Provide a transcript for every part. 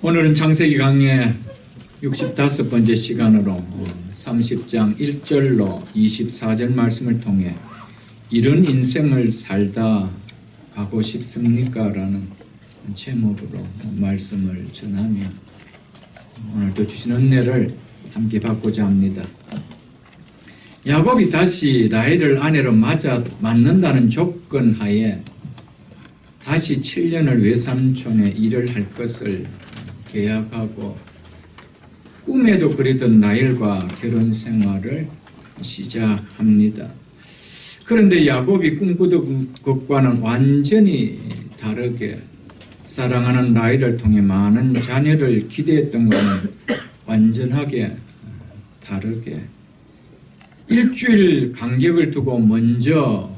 오늘은 창세기 강의 65번째 시간으로 30장 1절로 24절 말씀을 통해 이런 인생을 살다 가고 싶습니까? 라는 제목으로 말씀을 전하며 오늘도 주신 은혜를 함께 받고자 합니다. 야곱이 다시 라헬을 아내로 맞는다는 조건 하에 다시 7년을 외삼촌의 일을 할 것을 계약하고 꿈에도 그리던 라헬과 결혼 생활을 시작합니다. 그런데 야곱이 꿈꾸던 것과는 완전히 다르게 사랑하는 라헬을 통해 많은 자녀를 기대했던 것은 완전하게 다르게 일주일 간격을 두고 먼저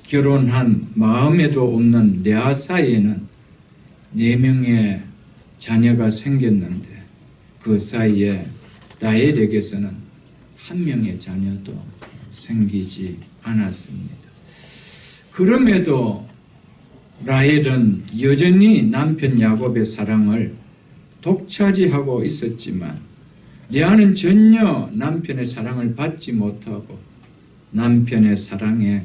결혼한 마음에도 없는 레아 사이에는 4명의 자녀가 생겼는데 그 사이에 라헬에게서는 1명의 자녀도 생기지 않았습니다. 그럼에도 라헬은 여전히 남편 야곱의 사랑을 독차지하고 있었지만 레아는 전혀 남편의 사랑을 받지 못하고 남편의 사랑에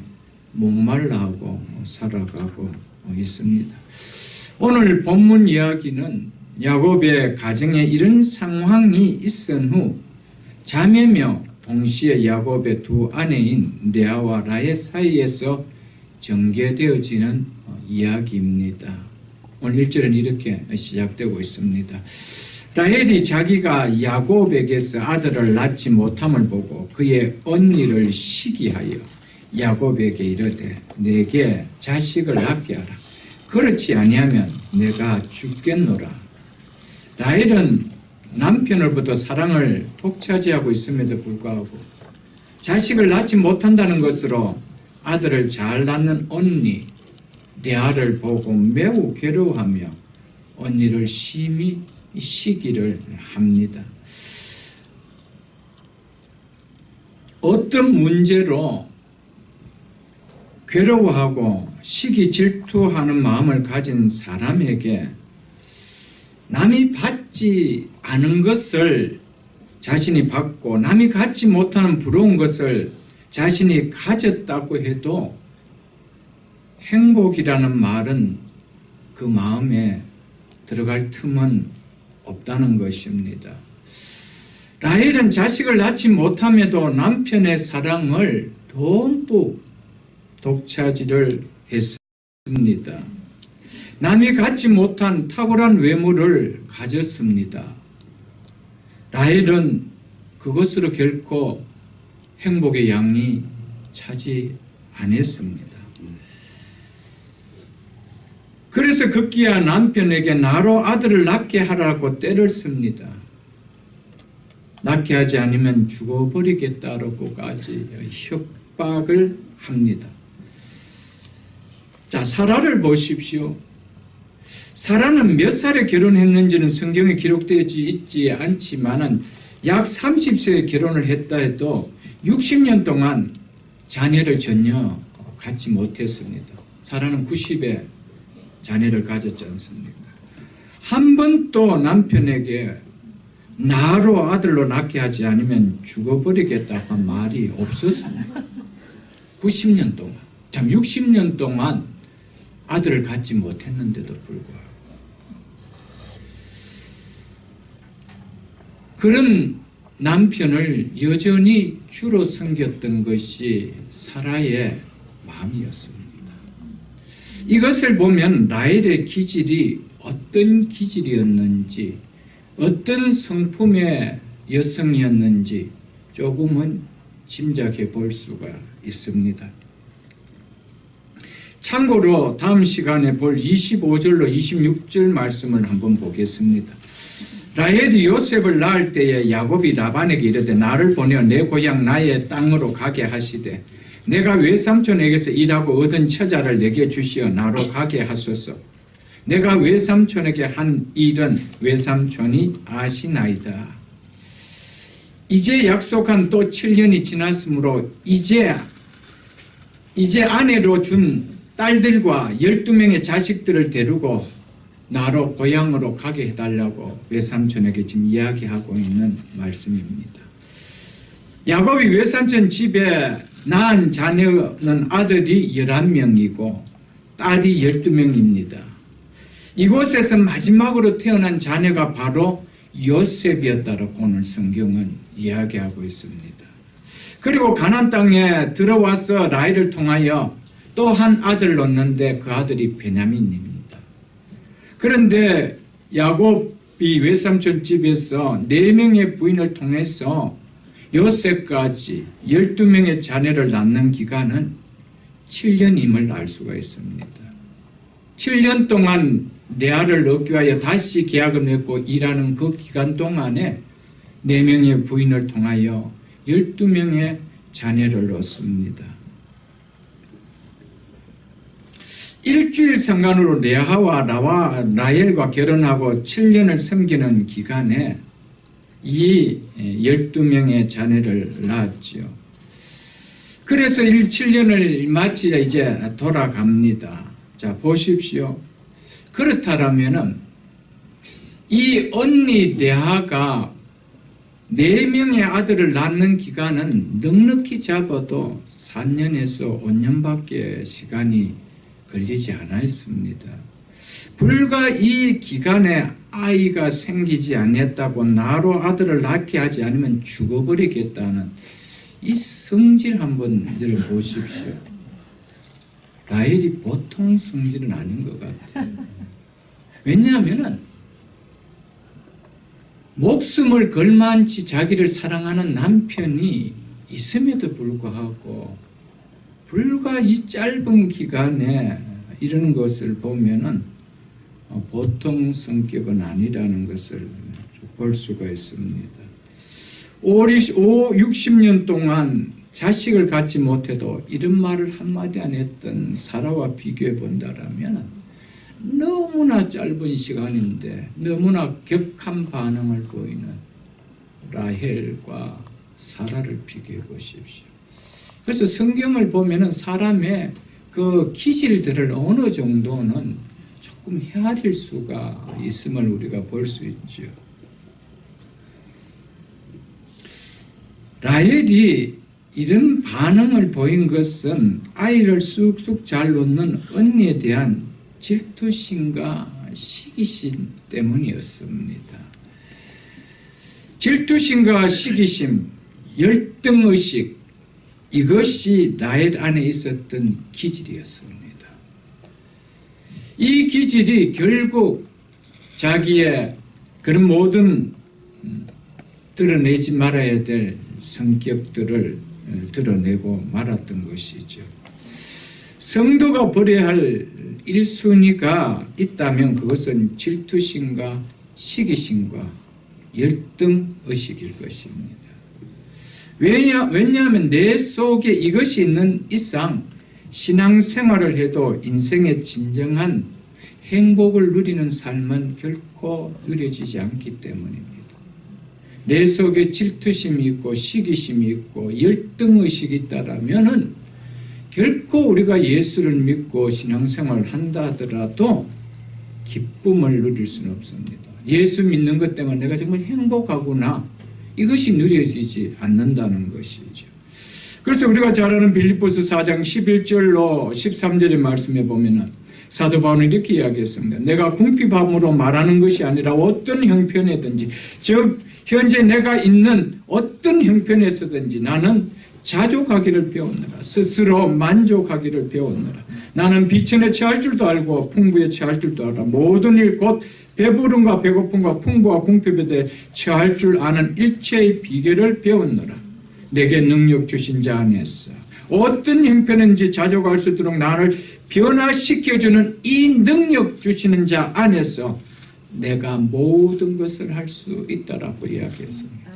목말라하고 살아가고 있습니다. 오늘 본문 이야기는 야곱의 가정에 이런 상황이 있은 후 자매며 동시에 야곱의 두 아내인 레아와 라헬 사이에서 전개되어지는 이야기입니다. 오늘 1절은 이렇게 시작되고 있습니다. 라헬이 자기가 야곱에게서 아들을 낳지 못함을 보고 그의 언니를 시기하여 야곱에게 이르되 내게 자식을 낳게 하라. 그렇지 아니하면 내가 죽겠노라. 라헬은 남편으로부터 사랑을 독차지하고 있음에도 불구하고 자식을 낳지 못한다는 것으로 아들을 잘 낳는 언니 레아를 보고 매우 괴로워하며 언니를 심히 시기를 합니다. 어떤 문제로 괴로워하고 시기 질투하는 마음을 가진 사람에게 남이 받지 않은 것을 자신이 받고 남이 갖지 못하는 부러운 것을 자신이 가졌다고 해도 행복이라는 말은 그 마음에 들어갈 틈은 없다는 것입니다. 라헬은 자식을 낳지 못함에도 남편의 사랑을 듬뿍 독차지를 했습니다. 남이 갖지 못한 탁월한 외모를 가졌습니다. 라헬은 그것으로 결코 행복의 양이 차지 않았습니다. 그래서 급기야 남편에게 나로 아들을 낳게 하라고 때를 씁니다. 낳게 하지 않으면 죽어버리겠다라고까지 협박을 합니다. 자, 사라를 보십시오. 사라는 몇 살에 결혼했는지는 성경에 기록되지 있지 않지만은 약 30세에 결혼을 했다 해도 60년 동안 자녀를 전혀 갖지 못했습니다. 사라는 90에 자녀를 가졌지 않습니까? 한 번도 남편에게 나로 아들로 낳게 하지 않으면 죽어버리겠다고 한 말이 없었습니다. 90년 동안, 참 60년 동안 아들을 갖지 못했는데도 불구하고 그런 남편을 여전히 주로 섬겼던 것이 사라의 마음이었습니다. 이것을 보면 라헬의 기질이 어떤 기질이었는지 어떤 성품의 여성이었는지 조금은 짐작해 볼 수가 있습니다. 참고로 다음 시간에 볼 25절로 26절 말씀을 한번 보겠습니다. 라헬이 요셉을 낳을 때에 야곱이 라반에게 이르되 나를 보내어 내 고향 나의 땅으로 가게 하시되 내가 외삼촌에게서 일하고 얻은 처자를 내게 주시어 나로 가게 하소서. 내가 외삼촌에게 한 일은 외삼촌이 아시나이다. 이제 약속한 또 7년이 지났으므로 이제 아내로 준 딸들과 12명의 자식들을 데리고 나로 고향으로 가게 해달라고 외삼촌에게 지금 이야기하고 있는 말씀입니다. 야곱이 외삼촌 집에 낳은 자녀는 아들이 11명이고 딸이 12명입니다. 이곳에서 마지막으로 태어난 자녀가 바로 요셉이었다라고 오늘 성경은 이야기하고 있습니다. 그리고 가나안 땅에 들어와서 라헬을 통하여 또 한 아들을 얻는데 그 아들이 베냐민입니다. 그런데 야곱이 외삼촌 집에서 4명의 부인을 통해서 요셉까지 12명의 자녀를 낳는 기간은 7년임을 알 수가 있습니다. 7년 동안 레아를 얻기 위하여 다시 계약을 맺고 일하는 그 기간 동안에 4명의 부인을 통하여 12명의 자녀를 얻습니다. 일주일 상간으로 레아와 라헬과 결혼하고 7년을 섬기는 기간에 이 12명의 자녀를 낳았죠. 그래서 7년을 마치자 이제 돌아갑니다. 자, 보십시오. 그렇다면은 이 언니 레아가 4명의 아들을 낳는 기간은 넉넉히 잡아도 4년에서 5년밖에 시간이 걸리지 않았습니다. 불과 이 기간에 아이가 생기지 않았다고 나로 아들을 낳게 하지 않으면 죽어버리겠다는 이 성질 한번 들어보십시오. 라헬이 보통 성질은 아닌 것 같아요. 왜냐하면 목숨을 걸만치 자기를 사랑하는 남편이 있음에도 불구하고 불과 이 짧은 기간에 이런 것을 보면은 보통 성격은 아니라는 것을 볼 수가 있습니다. 60년 동안 자식을 갖지 못해도 이런 말을 한마디 안 했던 사라와 비교해 본다라면 너무나 짧은 시간인데 너무나 격한 반응을 보이는 라헬과 사라를 비교해 보십시오. 그래서 성경을 보면은 사람의 그 기질들을 어느 정도는 조금 헤아릴 수가 있음을 우리가 볼 수 있죠. 라헬이 이런 반응을 보인 것은 아이를 쑥쑥 잘 놓는 언니에 대한 질투심과 시기심 때문이었습니다. 질투심과 시기심, 열등의식, 이것이 라헬 안에 있었던 기질이었습니다. 이 기질이 결국 자기의 그런 모든 드러내지 말아야 될 성격들을 드러내고 말았던 것이죠. 성도가 버려야 할 1순위가 있다면 그것은 질투심과 시기심과 열등의식일 것입니다. 왜냐하면 내 속에 이것이 있는 이상 신앙생활을 해도 인생의 진정한 행복을 누리는 삶은 결코 누려지지 않기 때문입니다. 내 속에 질투심이 있고 시기심이 있고 열등의식이 있다라면은 결코 우리가 예수를 믿고 신앙생활을 한다 하더라도 기쁨을 누릴 수는 없습니다. 예수 믿는 것 때문에 내가 정말 행복하구나, 이것이 누려지지 않는다는 것이죠. 그래서 우리가 잘 아는 빌립보서 4장 11절로 13절의 말씀에 보면은 사도 바울은 이렇게 이야기했습니다. 내가 궁핍함으로 말하는 것이 아니라 어떤 형편이든지, 즉 현재 내가 있는 어떤 형편에서든지 나는 자족하기를 배웠노라. 스스로 만족하기를 배웠노라. 나는 비천에 처할 줄도 알고 풍부에 처할 줄도 알아. 모든 일 곧 배부름과 배고픔과 풍부와 궁핍에 대해 처할 줄 아는 일체의 비결을 배웠노라. 내게 능력 주신 자 안에서 어떤 형편인지 자족할 수 있도록 나를 변화시켜주는 이 능력 주시는 자 안에서 내가 모든 것을 할 수 있다라고 이야기했습니다.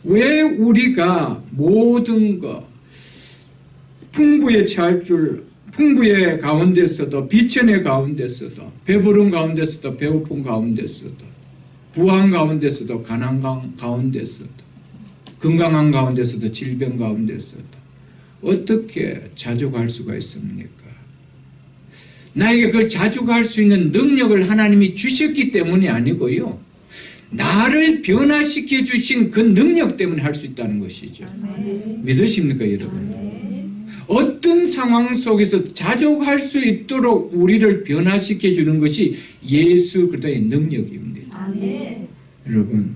왜 우리가 모든 것, 풍부에 처할 줄, 풍부의 가운데서도, 비천의 가운데서도, 배부름 가운데서도, 배고픔 가운데서도, 부한 가운데서도, 가난 가운데서도, 건강한 가운데서도, 질병 가운데서도 어떻게 자족할 수가 있습니까? 나에게 그걸 자족할 수 있는 능력을 하나님이 주셨기 때문이 아니고요. 나를 변화시켜 주신 그 능력 때문에 할 수 있다는 것이죠. 믿으십니까, 여러분? 어떤 상황 속에서 자족할 수 있도록 우리를 변화시켜 주는 것이 예수 그리스도의 능력입니다. 여러분,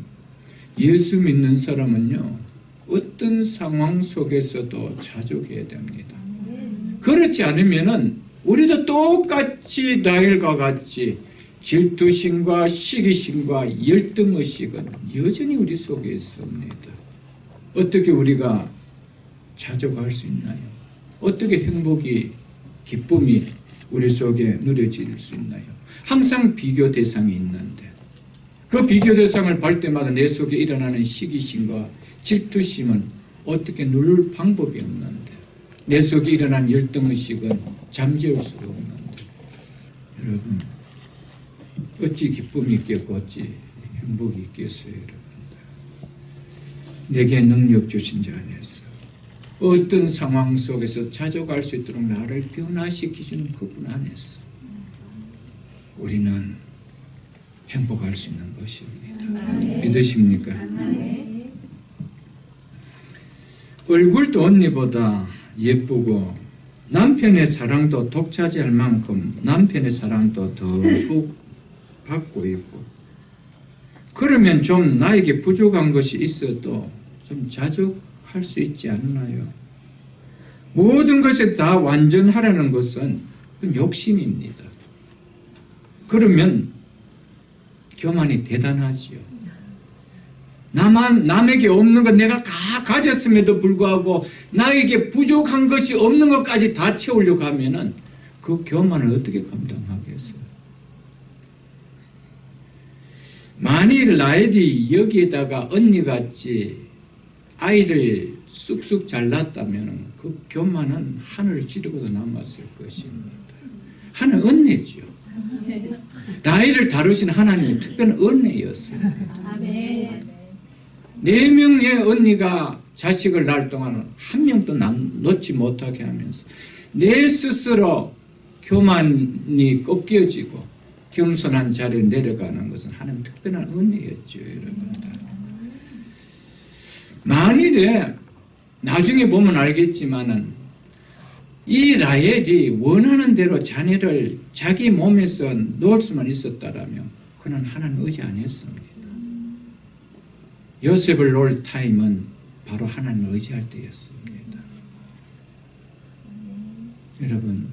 예수 믿는 사람은요, 어떤 상황 속에서도 자족해야 됩니다. 그렇지 않으면은 우리도 똑같이 라헬과 같이 질투심과 시기심과 열등의식은 여전히 우리 속에 있습니다. 어떻게 우리가 자족할 수 있나요? 어떻게 행복이, 기쁨이 우리 속에 누려질 수 있나요? 항상 비교 대상이 있는데 그 비교 대상을 볼 때마다 내 속에 일어나는 시기심과 질투심은 어떻게 누를 방법이 없는데 내 속에 일어난 열등의식은 잠재울 수가 없는데 여러분 어찌 기쁨이 있겠고 어찌 행복이 있겠어요, 여러분들. 내게 능력 주신 자 안에서 어떤 상황 속에서 자족할 수 있도록 나를 변화시키시는 그분 안에서 우리는 행복할 수 있는 것입니다. 믿으십니까? 얼굴도 언니보다 예쁘고 남편의 사랑도 독차지할 만큼 남편의 사랑도 더욱 받고 있고 그러면 좀 나에게 부족한 것이 있어도 좀 자족할 수 있지 않나요? 모든 것에 다 완전하라는 것은 욕심입니다. 그러면 교만이 대단하지요. 남에게 없는 것 내가 다 가졌음에도 불구하고 나에게 부족한 것이 없는 것까지 다 채우려고 하면은 그 교만을 어떻게 감당하겠어요? 만일 라헬이 여기에다가 언니같이 아이를 쑥쑥 잘났다면 그 교만은 하늘을 찌르고도 남았을 것입니다. 하나는 은혜죠. 라헬을 다루신 하나님의 특별한 은혜였어요. 4명의 언니가 자식을 낳을 동안 한 명도 놓지 못하게 하면서 내 스스로 교만이 꺾여지고 겸손한 자리에 내려가는 것은 하나님의 특별한 은혜였죠, 여러분들. 만일에 나중에 보면 알겠지만은 이 라헬이 원하는 대로 자녀를 자기 몸에서 놓을 수만 있었다라면 그는 하나님 의지 안 했습니다. 요셉을 놓을 타임은 바로 하나님을 의지할 때였습니다. 여러분,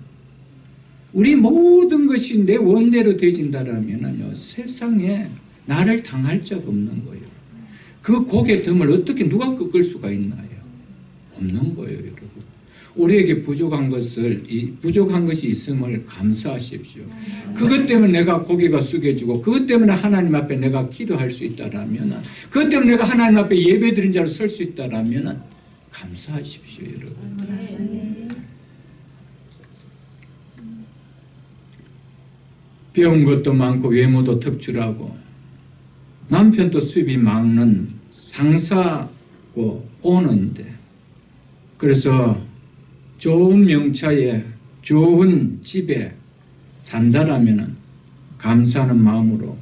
우리 모든 것이 내 원대로 되진다라면요, 세상에 나를 당할 적 없는 거예요. 그 고개 덤을 어떻게 누가 꺾을 수가 있나요? 없는 거예요, 여러분. 우리에게 부족한 것이 있음을 감사하십시오. 그것 때문에 내가 고개가 숙여지고 그것 때문에 하나님 앞에 내가 기도할 수 있다라면 그것 때문에 내가 하나님 앞에 예배드린 자로 설 수 있다라면 감사하십시오, 여러분. 배운 것도 많고 외모도 특출하고 남편도 수입이 많은 상사고 오는데 그래서 좋은 명차에 좋은 집에 산다라면 감사하는 마음으로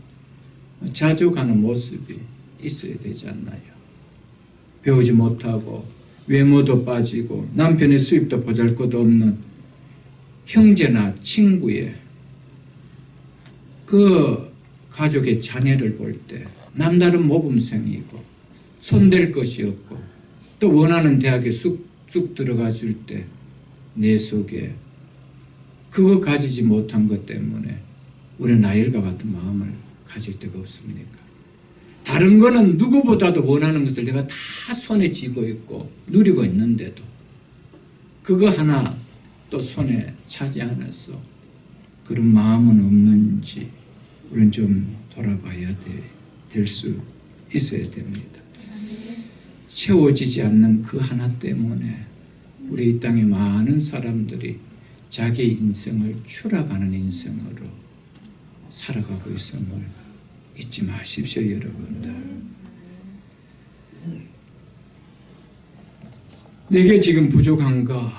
자족하는 모습이 있어야 되지 않나요? 배우지 못하고 외모도 빠지고 남편의 수입도 보잘것없는 형제나 친구의 그 가족의 자녀를 볼 때 남다른 모범생이고 손댈 것이 없고 또 원하는 대학에 쑥 들어가 줄 때 내 속에 그거 가지지 못한 것 때문에 우리 라헬과 같은 마음을 가질 때가 없습니까? 다른 거는 누구보다도 원하는 것을 내가 다 손에 쥐고 있고 누리고 있는데도 그거 하나 또 손에 차지 않아서 그런 마음은 없는지 우리는 좀 돌아봐야 될 수 있어야 됩니다. 채워지지 않는 그 하나 때문에 우리 이 땅의 많은 사람들이 자기 인생을 추락하는 인생으로 살아가고 있음을 잊지 마십시오, 여러분들. 내게 지금 부족한 거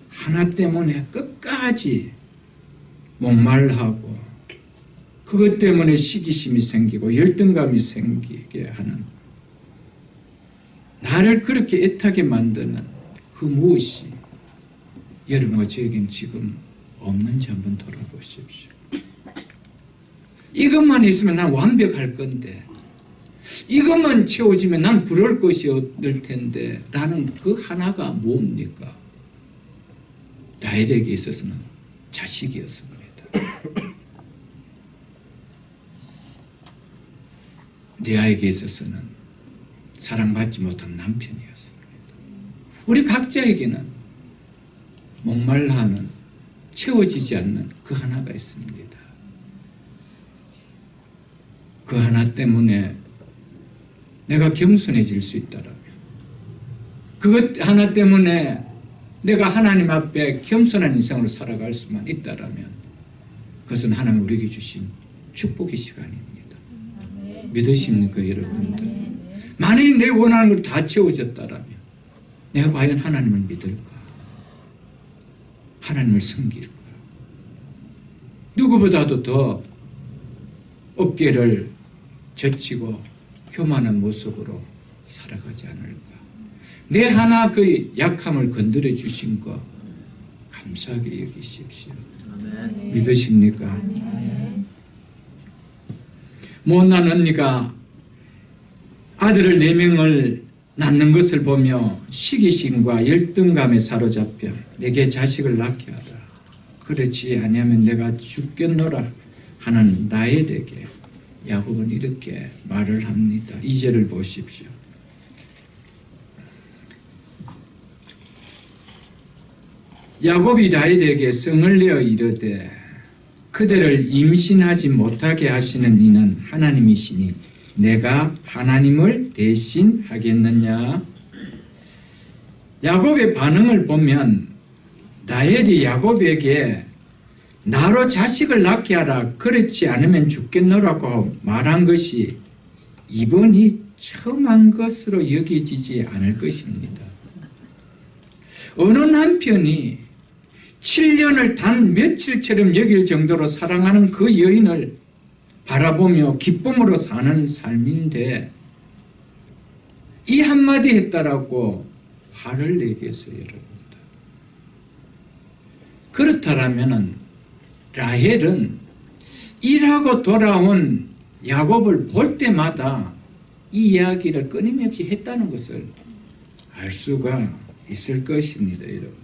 하나 때문에 끝까지 목말하고 그것 때문에 시기심이 생기고 열등감이 생기게 하는, 나를 그렇게 애타게 만드는 그 무엇이 여러분과 저에게는 지금 없는지 한번 돌아보십시오. 이것만 있으면 난 완벽할 건데, 이것만 채워지면 난 부러울 것이 없을 텐데 라는 그 하나가 뭡니까? 라헬에게 있어서는 자식이었습니다. 레아에게 있어서는 사랑받지 못한 남편이었습니다. 우리 각자에게는 목말라하는, 채워지지 않는 그 하나가 있습니다. 그 하나 때문에 내가 겸손해질 수 있다라면, 그것 하나 때문에 내가 하나님 앞에 겸손한 인생으로 살아갈 수만 있다라면 그것은 하나님 우리에게 주신 축복의 시간입니다. 믿으십니까 여러분들? 만일 내 원하는 걸 다 채워졌다라면 내가 과연 하나님을 믿을까? 하나님을 섬길까? 누구보다도 더 어깨를 젖히고 교만한 모습으로 살아가지 않을까? 내 하나 그 약함을 건드려 주신 거 감사하게 여기십시오. 아멘. 믿으십니까? 아멘. 못난 언니가 아들을 4명을 낳는 것을 보며 시기심과 열등감에 사로잡혀 내게 자식을 낳게 하라. 그렇지 아니하면 내가 죽겠노라 하는 라헬에게 야곱은 이렇게 말을 합니다. 2절을 보십시오. 야곱이 라헬에게 성을 내어 이르되 그대를 임신하지 못하게 하시는 이는 하나님이시니 내가 하나님을 대신하겠느냐? 야곱의 반응을 보면 라헬이 야곱에게 나로 자식을 낳게 하라, 그렇지 않으면 죽겠노라고 말한 것이 이번이 처음 한 것으로 여겨지지 않을 것입니다. 어느 남편이 7년을 단 며칠처럼 여길 정도로 사랑하는 그 여인을 바라보며 기쁨으로 사는 삶인데 이 한마디 했다라고 화를 내겠어요, 여러분들. 그렇다라면은 라헬은 일하고 돌아온 야곱을 볼 때마다 이 이야기를 끊임없이 했다는 것을 알 수가 있을 것입니다, 여러분.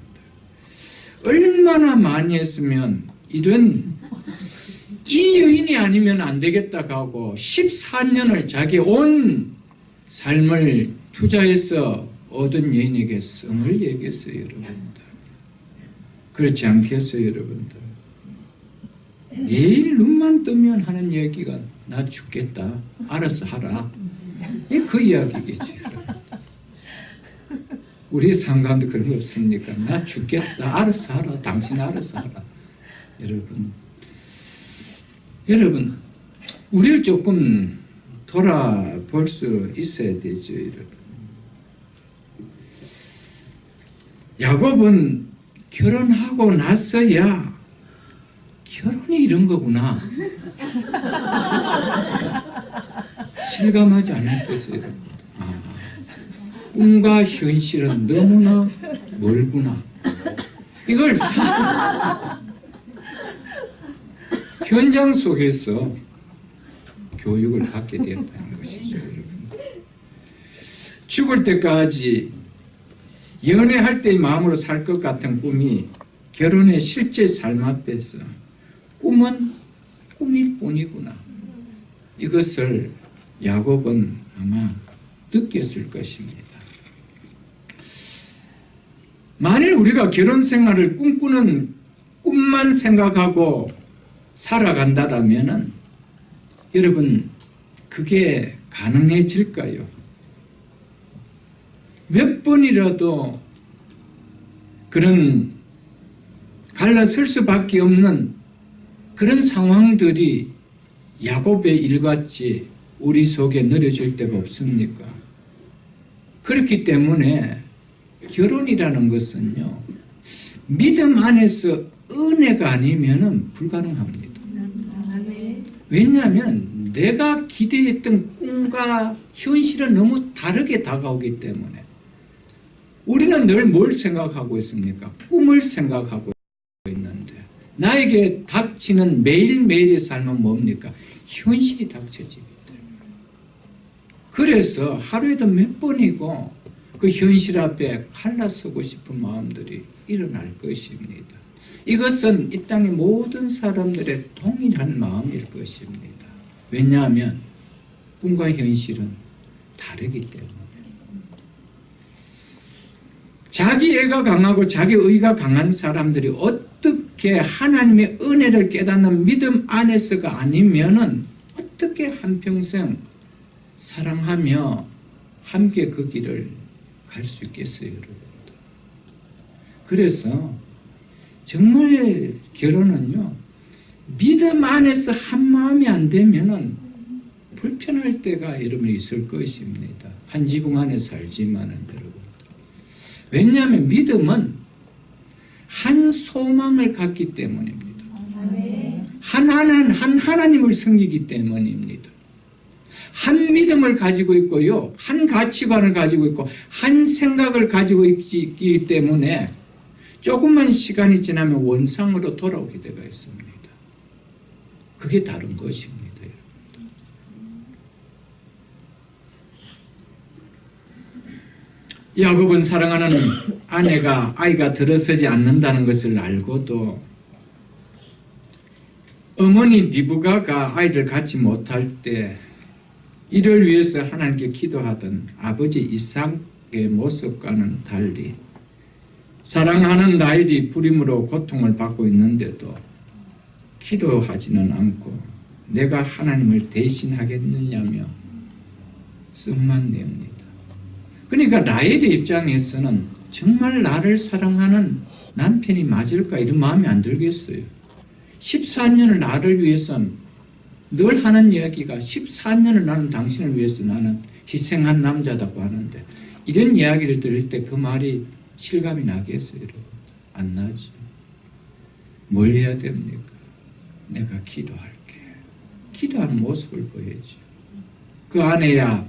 얼마나 많이 했으면 이런 이 여인이 아니면 안 되겠다고 하고 14년을 자기 온 삶을 투자해서 얻은 여인에게 성을 얘기했어요, 여러분들. 그렇지 않겠어요, 여러분들? 매일 눈만 뜨면 하는 얘기가 나 죽겠다, 알아서 하라. 그 이야기겠지. 우리 상관도 그런 거 없습니까? 나 죽겠다, 알아서 하라. 당신 알아서 하라. 여러분, 우리를 조금 돌아볼 수 있어야 되죠, 여러분. 야곱은 결혼하고 나서야 결혼이 이런 거구나 실감하지 않았겠어요, 여러분. 꿈과 현실은 너무나 멀구나. 이걸 현장 속에서 교육을 받게 되었다는 것이죠, 여러분. 죽을 때까지 연애할 때의 마음으로 살 것 같은 꿈이 결혼의 실제 삶 앞에서 꿈은 꿈일 뿐이구나. 이것을 야곱은 아마 느꼈을 것입니다. 만일 우리가 결혼 생활을 꿈꾸는 꿈만 생각하고 살아간다라면은 여러분 그게 가능해질까요? 몇 번이라도 그런 갈라설 수밖에 없는 그런 상황들이 야곱의 일같이 우리 속에 느려질 때가 없습니까? 그렇기 때문에 결혼이라는 것은요, 믿음 안에서 은혜가 아니면은 불가능합니다. 왜냐하면 내가 기대했던 꿈과 현실은 너무 다르게 다가오기 때문에 우리는 늘 뭘 생각하고 있습니까? 꿈을 생각하고 있는데 나에게 닥치는 매일매일의 삶은 뭡니까? 현실이 닥쳐지기 때문에. 그래서 하루에도 몇 번이고 그 현실 앞에 갈라서고 싶은 마음들이 일어날 것입니다. 이것은 이 땅의 모든 사람들의 동일한 마음일 것입니다. 왜냐하면 꿈과 현실은 다르기 때문에. 자기애가 강하고 자기의가 강한 사람들이 어떻게 하나님의 은혜를 깨닫는 믿음 안에서가 아니면은 어떻게 한평생 사랑하며 함께 그 길을 갈 수 있겠어요, 여러분. 그래서 정말 결혼은요, 믿음 안에서 한 마음이 안 되면은 불편할 때가 여러분 있을 것입니다. 한 지붕 안에 살지만은 여러분. 왜냐하면 믿음은 한 소망을 갖기 때문입니다. 한 하나님을 섬기기 때문입니다. 한 믿음을 가지고 있고요, 한 가치관을 가지고 있고, 한 생각을 가지고 있기 때문에 조금만 시간이 지나면 원상으로 돌아오게 되어 있습니다. 그게 다른 것입니다. 야곱은 사랑하는 아이가 들어서지 않는다는 것을 알고도 어머니 리브가가 아이를 갖지 못할 때 이를 위해서 하나님께 기도하던 아버지 이삭의 모습과는 달리 사랑하는 라헬이 불임으로 고통을 받고 있는데도 기도하지는 않고 내가 하나님을 대신하겠느냐며 씀만 냅니다. 그러니까 라헬의 입장에서는 정말 나를 사랑하는 남편이 맞을까 이런 마음이 안 들겠어요. 14년을 나를 위해서 늘 하는 이야기가 14년을 나는 당신을 위해서 나는 희생한 남자다고 하는데 이런 이야기를 들을 때 그 말이 실감이 나겠어요, 여러분? 안 나죠. 뭘 해야 됩니까? 내가 기도할게. 기도하는 모습을 보여야죠. 그 안에야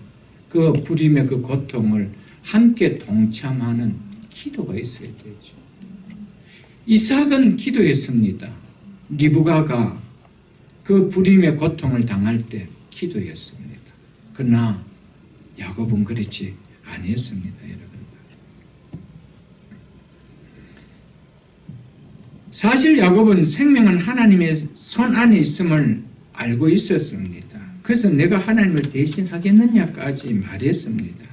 그 불임의 그 고통을 함께 동참하는 기도가 있어야 되죠. 이삭은 기도했습니다. 리브가가 그 불임의 고통을 당할 때 기도했습니다. 그러나 야곱은 그렇지 아니었습니다, 여러분. 사실 야곱은 생명은 하나님의 손 안에 있음을 알고 있었습니다. 그래서 내가 하나님을 대신하겠느냐까지 말했습니다.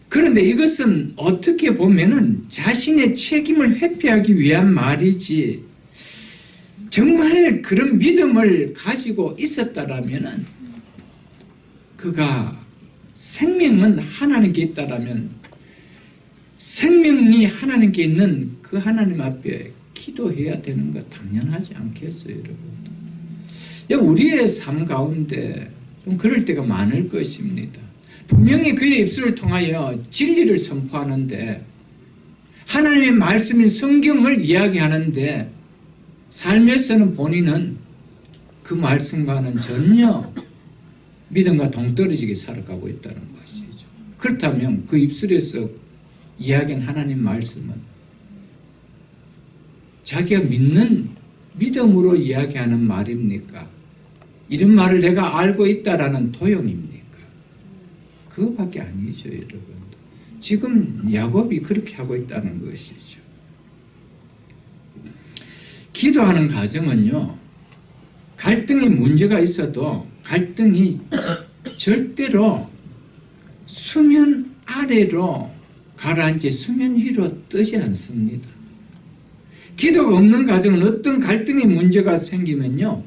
그런데 이것은 어떻게 보면은 자신의 책임을 회피하기 위한 말이지 정말 그런 믿음을 가지고 있었다라면은 그가 생명은 하나님께 있다라면 생명이 하나님께 있는 그 하나님 앞에 기도해야 되는 거 당연하지 않겠어요, 여러분? 우리의 삶 가운데 좀 그럴 때가 많을 것입니다. 분명히 그의 입술을 통하여 진리를 선포하는데 하나님의 말씀인 성경을 이야기하는데 삶에서는 본인은 그 말씀과는 전혀 믿음과 동떨어지게 살아가고 있다는 것이죠. 그렇다면 그 입술에서 이야기한 하나님 말씀은 자기가 믿는 믿음으로 이야기하는 말입니까? 이런 말을 내가 알고 있다라는 도용입니까? 그거밖에 아니죠, 여러분. 지금 야곱이 그렇게 하고 있다는 것이죠. 기도하는 과정은요, 갈등의 문제가 있어도 갈등이 절대로 수면 아래로 가라앉지 수면 위로 뜨지 않습니다. 기도가 없는 가정은 어떤 갈등의 문제가 생기면요,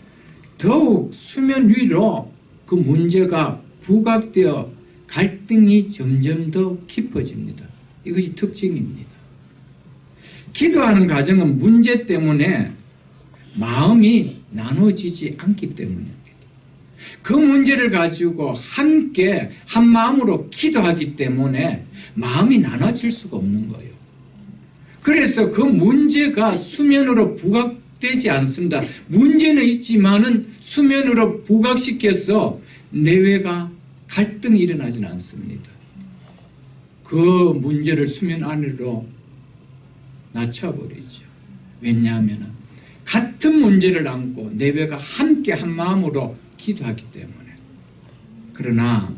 더욱 수면 위로 그 문제가 부각되어 갈등이 점점 더 깊어집니다. 이것이 특징입니다. 기도하는 과정은 문제 때문에 마음이 나눠지지 않기 때문입니다. 그 문제를 가지고 함께 한 마음으로 기도하기 때문에 마음이 나눠질 수가 없는 거예요. 그래서 그 문제가 수면으로 부각되지 않습니다. 문제는 있지만은 수면으로 부각시켜서 내외가 갈등이 일어나지는 않습니다. 그 문제를 수면 안으로 낮춰버리죠. 왜냐하면 같은 문제를 안고 내외가 함께 한 마음으로 기도하기 때문에. 그러나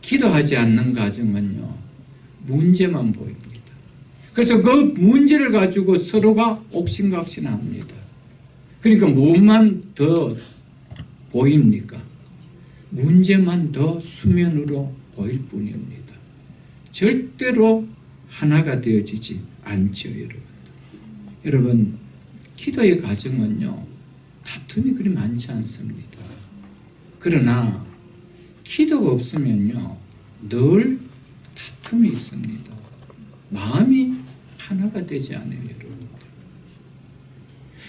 기도하지 않는 가정은요, 문제만 보입니다. 그래서 그 문제를 가지고 서로가 옥신각신합니다. 그러니까 무엇만 더 보입니까? 문제만 더 수면으로 보일 뿐입니다. 절대로 하나가 되어지지 않죠, 여러분. 여러분, 기도의 과정은요, 다툼이 그리 많지 않습니다. 그러나 기도가 없으면요, 늘 다툼이 있습니다. 마음이 하나가 되지 않아요, 여러분.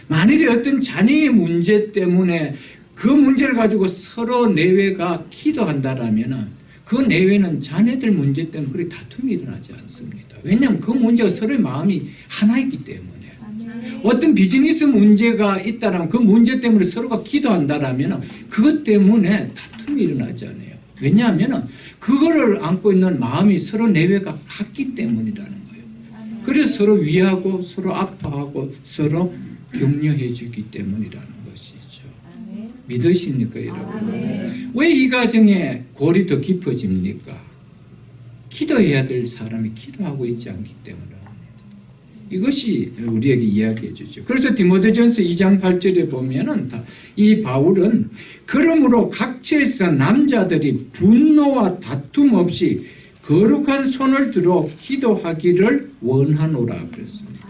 만일에 어떤 자녀의 문제 때문에 그 문제를 가지고 서로 내외가 기도한다라면 그 내외는 자녀들 문제 때문에 그리 다툼이 일어나지 않습니다. 왜냐하면 그 문제가 서로의 마음이 하나이기 때문에. 어떤 비즈니스 문제가 있다라면 그 문제 때문에 서로가 기도한다라면 그것 때문에 다툼이 일어나지 않아요. 왜냐하면 그거를 안고 있는 마음이 서로 내외가 같기 때문이라는 거예요. 그래서 서로 위하고 서로 아파하고 서로 격려해 주기 때문이라는 것이죠. 믿으십니까, 여러분? 왜 이 가정에 골이 더 깊어집니까? 기도해야 될 사람이 기도하고 있지 않기 때문에. 이것이 우리에게 이야기해 주죠. 그래서 디모데전서 2장 8절에 보면은 이 바울은 그러므로 각처에서 남자들이 분노와 다툼 없이 거룩한 손을 들어 기도하기를 원하노라 그랬습니다.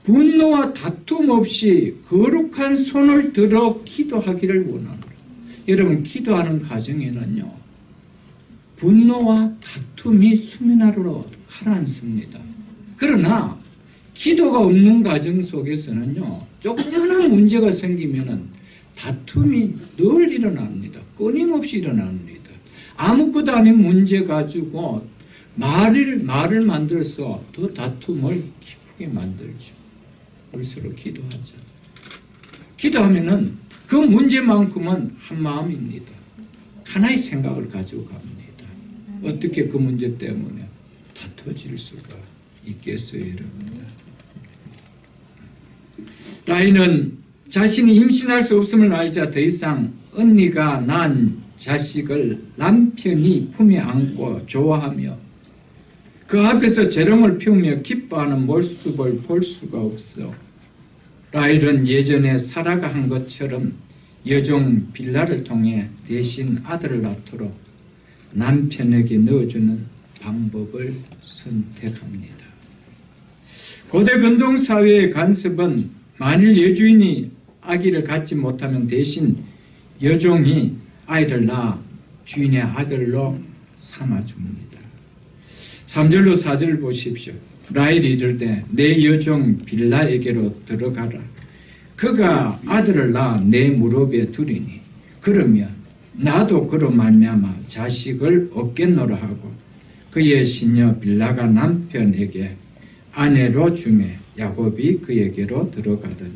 분노와 다툼 없이 거룩한 손을 들어 기도하기를 원하노라. 여러분, 기도하는 과정에는요, 분노와 다툼이 수면하로 가라앉습니다. 그러나 기도가 없는 과정 속에서는요, 조그마한 문제가 생기면은 다툼이 늘 일어납니다. 끊임없이 일어납니다. 아무것도 아닌 문제 가지고 말을 만들어서 더 다툼을 깊게 만들죠. 우리 서로 기도하죠. 기도하면은 그 문제만큼은 한 마음입니다. 하나의 생각을 가지고 갑니다. 어떻게 그 문제 때문에 다퉈질 수가 있겠어요, 여러분. 라인은 자신이 임신할 수 없음을 알자 더 이상 언니가 낳은 자식을 남편이 품에 안고 좋아하며 그 앞에서 재롱을 피우며 기뻐하는 모습을 볼 수가 없어. 라헬은 예전에 사라가 한 것처럼 여종 빌라를 통해 대신 아들을 낳도록 남편에게 넣어주는 방법을 선택합니다. 고대 근동사회의 간섭은 만일 여주인이 아기를 갖지 못하면 대신 여종이 아이를 낳아 주인의 아들로 삼아줍니다. 3절로 4절 보십시오. 라헬이 이르되 내 여종 빌라에게로 들어가라. 그가 아들을 낳아 내 무릎에 두리니 그러면 나도 그로 말미암아 자식을 얻겠노라 하고 그의 시녀 빌라가 남편에게 아내로 주매 야곱이 그에게로 들어가더니.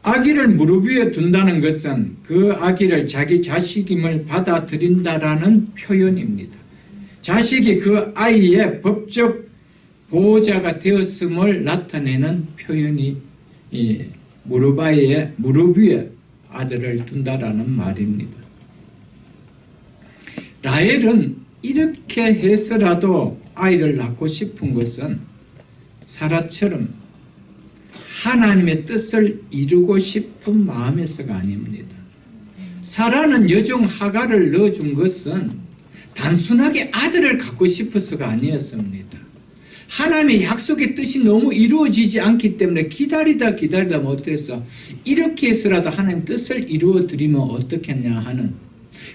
아기를 무릎 위에 둔다는 것은 그 아기를 자기 자식임을 받아들인다라는 표현입니다. 자식이 그 아이의 법적 보호자가 되었음을 나타내는 표현이 무릎 위에 아들을 둔다라는 말입니다. 라헬은 이렇게 해서라도 아이를 낳고 싶은 것은 사라처럼 하나님의 뜻을 이루고 싶은 마음에서가 아닙니다. 사라는 여종 하가를 넣어준 것은 단순하게 아들을 갖고 싶어서가 아니었습니다. 하나님의 약속의 뜻이 너무 이루어지지 않기 때문에 기다리다 못해서 이렇게 해서라도 하나님 뜻을 이루어드리면 어떻겠냐 하는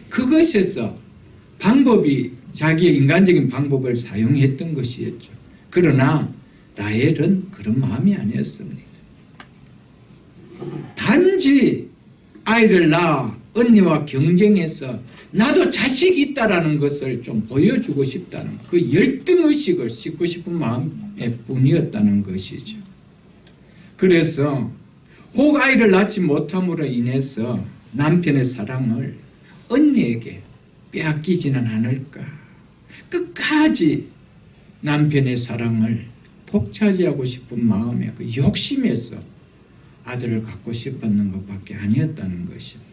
그것에서 방법이 자기의 인간적인 방법을 사용했던 것이었죠. 그러나 라헬은 그런 마음이 아니었습니다. 단지 아이를 낳아 언니와 경쟁해서 나도 자식이 있다라는 것을 좀 보여주고 싶다는 그 열등의식을 싣고 싶은 마음의 뿐이었다는 것이죠. 그래서 혹 아이를 낳지 못함으로 인해서 남편의 사랑을 언니에게 빼앗기지는 않을까. 끝까지 남편의 사랑을 독차지하고 싶은 마음에 그 욕심에서 아들을 갖고 싶었는 것밖에 아니었다는 것입니다.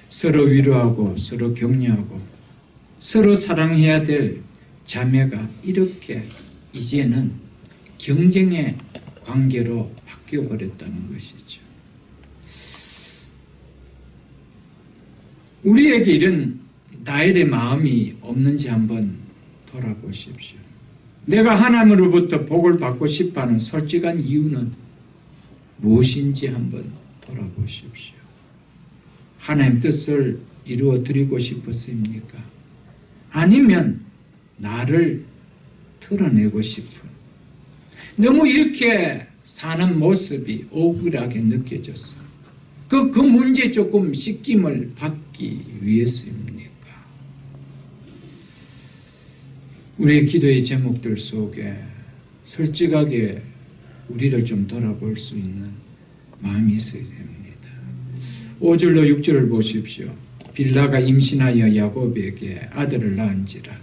서로 위로하고 서로 격려하고 서로 사랑해야 될 자매가 이렇게 이제는 경쟁의 관계로 바뀌어버렸다는 것이죠. 우리에게 이런 라헬의 마음이 없는지 한번 돌아보십시오. 내가 하나님으로부터 복을 받고 싶어하는 솔직한 이유는 무엇인지 한번 돌아보십시오. 하나님 뜻을 이루어 드리고 싶었습니까? 아니면 나를 드러내고 싶은, 너무 이렇게 사는 모습이 억울하게 느껴졌어. 그 문제 조금 씻김을 받기 위해서입니까? 우리의 기도의 제목들 속에 솔직하게 우리를 좀 돌아볼 수 있는 마음이 있어야 됩니다. 5절로 6절을 보십시오. 빌라가 임신하여 야곱에게 아들을 낳은지라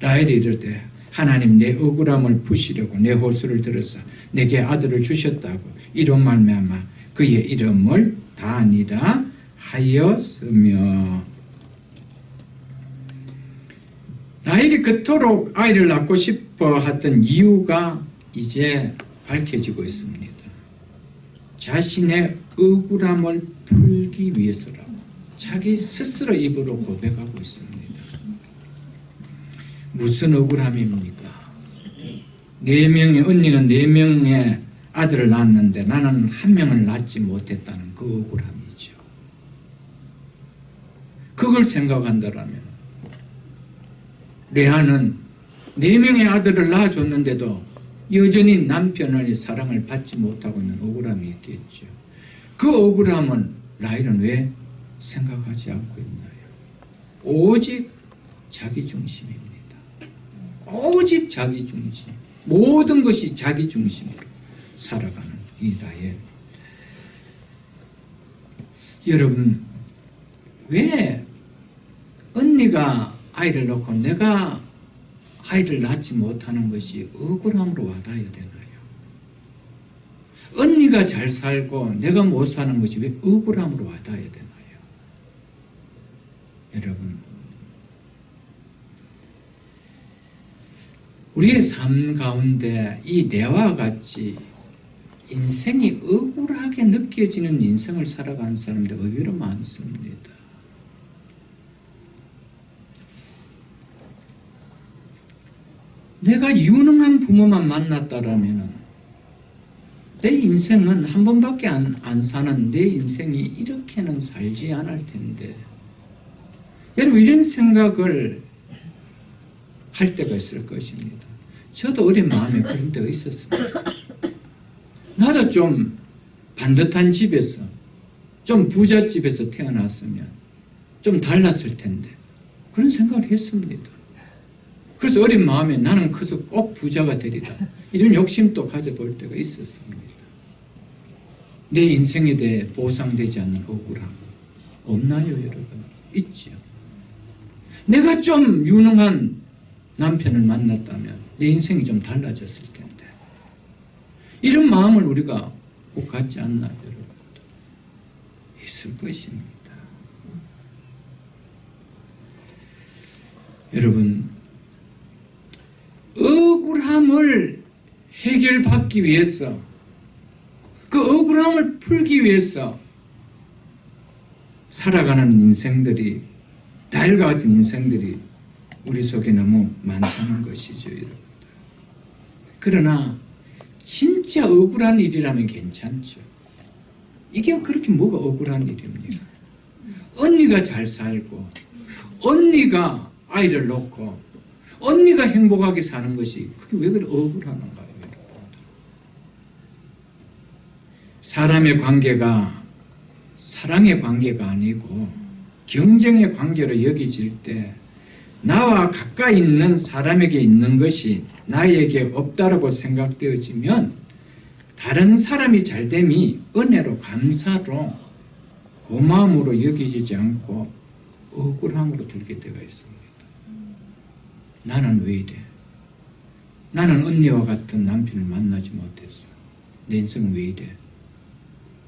라헬이 이르되 하나님 내 억울함을 푸시려고 내 호소를 들어서 내게 아들을 주셨다고 이로 말미암아 그의 이름을 다니라 하였으며. 라헬이 그토록 아이를 낳고 싶어 했던 이유가 이제 밝혀지고 있습니다. 자신의 억울함을 풀기 위해서라고 자기 스스로 입으로 고백하고 있습니다. 무슨 억울함입니까? 언니는 4명의 아들을 낳았는데 나는 1명을 낳지 못했다는 그 억울함이죠. 그걸 생각한다면 레아는 4명의 아들을 낳아줬는데도 여전히 남편의 사랑을 받지 못하고 있는 억울함이 있겠죠. 그 억울함은 라헬은 왜 생각하지 않고 있나요? 오직 자기 중심입니다. 오직 자기 중심. 모든 것이 자기 중심으로 살아가는 이 라헬. 여러분, 왜 언니가 아이를 낳고 내가 아이를 낳지 못하는 것이 억울함으로 와닿아야 되나요? 언니가 잘 살고 내가 못 사는 것이 왜 억울함으로 와닿아야 되나요? 여러분, 우리의 삶 가운데 이 내와 같이 인생이 억울하게 느껴지는 인생을 살아가는 사람들 의외로 많습니다. 내가 유능한 부모만 만났다라면 내 인생은 한 번밖에 안 사는 내 인생이 이렇게는 살지 않을 텐데, 여러분 이런 생각을 할 때가 있을 것입니다. 저도 어린 마음에 그런 때가 있었습니다. 나도 좀 반듯한 집에서, 좀 부잣집에서 태어났으면 좀 달랐을 텐데 그런 생각을 했습니다. 그래서 어린 마음에 나는 커서 꼭 부자가 되리라 이런 욕심도 가져볼 때가 있었습니다. 내 인생에 대해 보상되지 않는 억울함 없나요, 여러분? 있죠. 내가 좀 유능한 남편을 만났다면 내 인생이 좀 달라졌을 텐데, 이런 마음을 우리가 꼭 갖지 않나요, 여러분? 있을 것입니다. 여러분, 억울함을 해결받기 위해서, 그 억울함을 풀기 위해서 살아가는 인생들이, 달과 같은 인생들이 우리 속에 너무 많다는 것이죠, 여러분. 그러나 진짜 억울한 일이라면 괜찮죠. 이게 그렇게 뭐가 억울한 일입니까? 언니가 잘 살고, 언니가 아이를 놓고, 언니가 행복하게 사는 것이 그게 왜 그렇게 억울한가요, 여러분? 사람의 관계가 사랑의 관계가 아니고 경쟁의 관계로 여겨질 때 나와 가까이 있는 사람에게 있는 것이 나에게 없다라고 생각되어지면 다른 사람이 잘됨이 은혜로 감사로 고마움으로 여겨지지 않고 억울함으로 들게 되어 있습니다. 나는 왜 이래? 나는 언니와 같은 남편을 만나지 못했어. 내 인생은 왜 이래?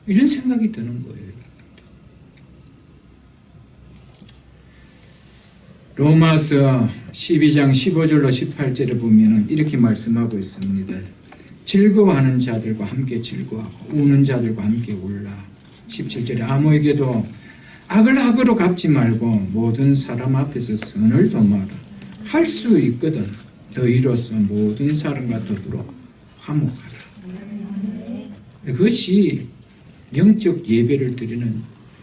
이런 생각이 드는 거예요. 로마서 12장 15절로 18절에 보면 이렇게 말씀하고 있습니다. 즐거워하는 자들과 함께 즐거워하고 우는 자들과 함께 울라. 17절에 아무에게도 악을 악으로 갚지 말고 모든 사람 앞에서 선을 도모하라. 할 수 있거든 너희로서 모든 사람과 더불어 화목하라. 그것이 영적 예배를 드리는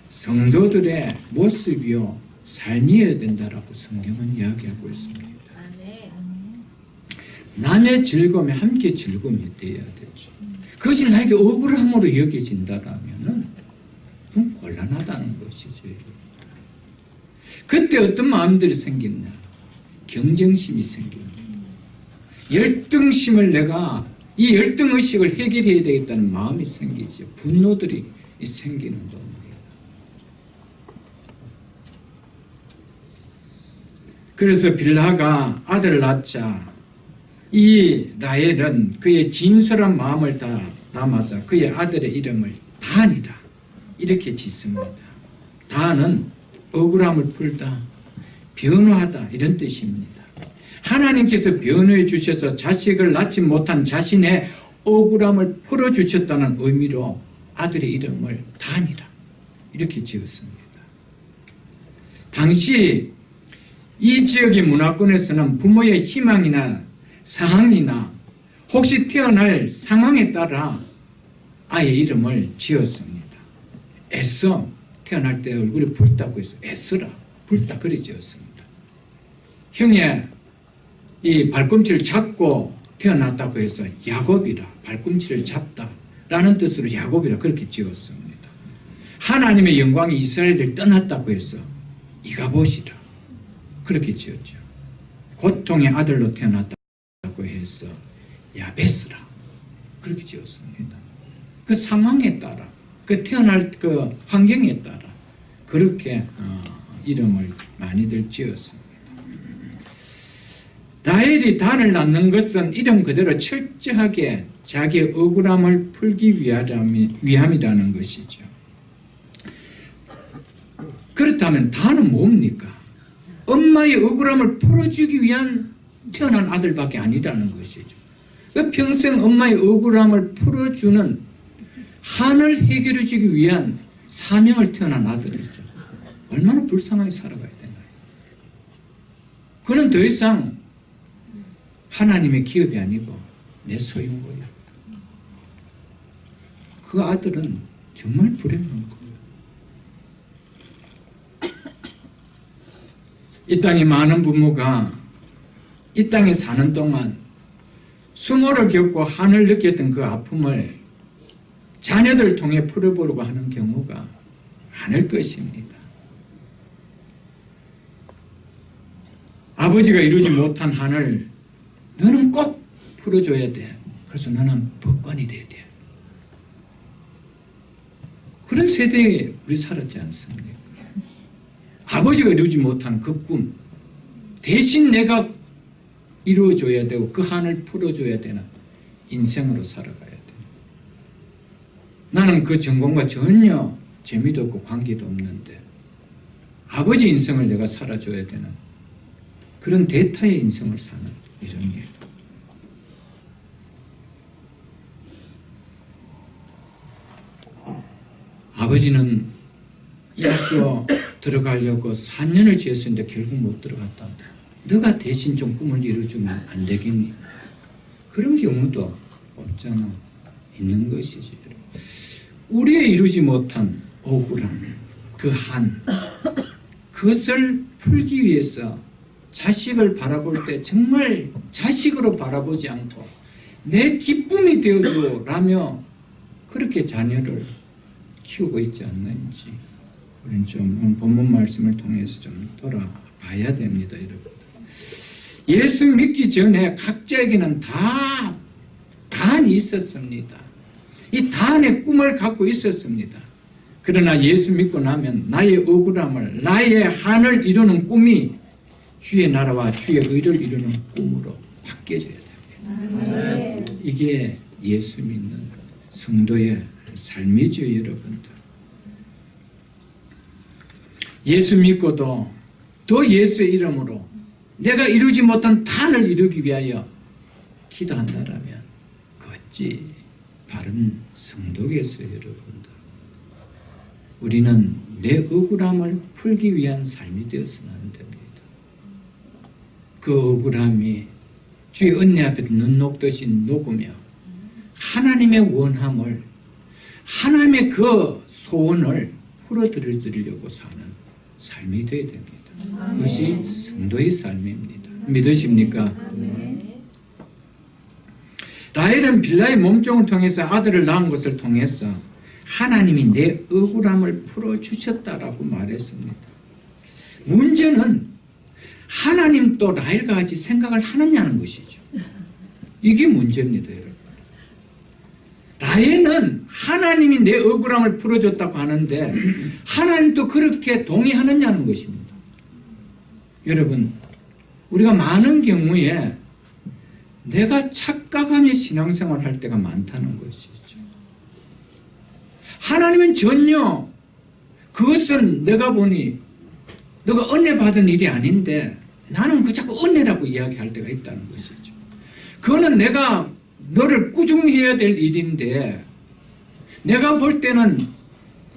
성도들의 모습이요 삶이어야 된다라고 성경은 이야기하고 있습니다. 남의 즐거움에 함께 즐거움이 되어야 되죠. 그것이 나에게 억울함으로 여겨진다라면은 좀 곤란하다는 것이죠. 그때 어떤 마음들이 생기냐? 경쟁심이 생깁니다. 열등심을 내가 이 열등의식을 해결해야 되겠다는 마음이 생기죠. 분노들이 생기는 겁니다. 그래서 빌하가 아들을 낳자 이 라헬은 그의 진솔한 마음을 다 담아서 그의 아들의 이름을 단이라 이렇게 짓습니다. 단은 억울함을 풀다, 변호하다 이런 뜻입니다. 하나님께서 변호해 주셔서 자식을 낳지 못한 자신의 억울함을 풀어주셨다는 의미로 아들의 이름을 단이라 이렇게 지었습니다. 당시 이 지역의 문화권에서는 부모의 희망이나 사항이나 혹시 태어날 상황에 따라 아이의 이름을 지었습니다. 애써 태어날 때 얼굴이 붉다고 해서 애써라 붉다 그래 지었습니다. 형의 이 발꿈치를 잡고 태어났다고 해서 야곱이라 발꿈치를 잡다 라는 뜻으로 야곱이라 그렇게 지었습니다. 하나님의 영광이 이스라엘을 떠났다고 해서 이가봇이라 그렇게 지었죠. 고통의 아들로 태어났다고 해서 야베스라 그렇게 지었습니다. 그 상황에 따라 그 태어날 그 환경에 따라 그렇게 이름을 많이들 지었습니다. 라헬이 단을 낳는 것은 이름 그대로 철저하게 자기의 억울함을 풀기 위함이라는 것이죠. 그렇다면 단은 뭡니까? 엄마의 억울함을 풀어주기 위한 태어난 아들밖에 아니라는 것이죠. 평생 엄마의 억울함을 풀어주는 한을 해결해주기 위한 사명을 태어난 아들이죠. 얼마나 불쌍하게 살아가야 되나요? 그는 더 이상 하나님의 기업이 아니고 내 소유인 거예요. 그 아들은 정말 불행한 거예요. 이 땅에 많은 부모가 이 땅에 사는 동안 수모를 겪고 한을 느꼈던 그 아픔을 자녀들을 통해 풀어보려고 하는 경우가 많을 것입니다. 아버지가 이루지 못한 한을 너는 꼭 풀어줘야 돼. 그래서 너는 법관이 돼야 돼. 그런 세대에 우리 살았지 않습니까? 아버지가 이루지 못한 그 꿈 대신 내가 이루어줘야 되고 그 한을 풀어줘야 되는 인생으로 살아가야 돼. 나는 그 전공과 전혀 재미도 없고 관계도 없는데 아버지 인생을 내가 살아줘야 되는 그런 대타의 인생을 사는 이런 게. 아버지는 이 학교 들어가려고 4년을 지었었는데 결국 못 들어갔다. 너가 대신 좀 꿈을 이루어주면 안 되겠니? 그런 경우도 없잖아. 있는 것이지. 우리의 이루지 못한 억울함, 그 한, 그것을 풀기 위해서 자식을 바라볼 때 정말 자식으로 바라보지 않고 내 기쁨이 되어줘라며 그렇게 자녀를 키우고 있지 않는지 우리는 좀 본문 말씀을 통해서 좀 돌아봐야 됩니다, 여러분. 예수 믿기 전에 각자에게는 다 단이 있었습니다. 이 단의 꿈을 갖고 있었습니다. 그러나 예수 믿고 나면 나의 억울함을, 나의 한을 이루는 꿈이 주의 나라와 주의 의를 이루는 꿈으로 바뀌어져야 됩니다. 이게 예수 믿는 성도의 삶이죠, 여러분들. 예수 믿고도 더 예수의 이름으로 내가 이루지 못한 단을 이루기 위하여 기도한다라면 그 어찌 바른 성도겠어요, 여러분들. 우리는 내 억울함을 풀기 위한 삶이 되어서는 안 됩니다. 그 억울함이 주의 은혜 앞에 눈 녹듯이 녹으며 하나님의 원함을, 하나님의 그 소원을 풀어드리려고 사는 삶이 되어야 됩니다. 그것이 성도의 삶입니다. 믿으십니까? 라헬은 빌라의 몸종을 통해서 아들을 낳은 것을 통해서 하나님이 내 억울함을 풀어주셨다라고 말했습니다. 문제는 하나님도 라헬과 같이 생각을 하느냐는 것이죠. 이게 문제입니다, 여러분. 라헬은 하나님이 내 억울함을 풀어줬다고 하는데 하나님도 그렇게 동의하느냐는 것입니다. 여러분, 우리가 많은 경우에 내가 착각하며 신앙생활을 할 때가 많다는 것이죠. 하나님은 전혀 그것은 내가 보니 너가 은혜 받은 일이 아닌데 나는 그 자꾸 은혜라고 이야기할 때가 있다는 것이죠. 그거는 내가 너를 꾸중해야 될 일인데 내가 볼 때는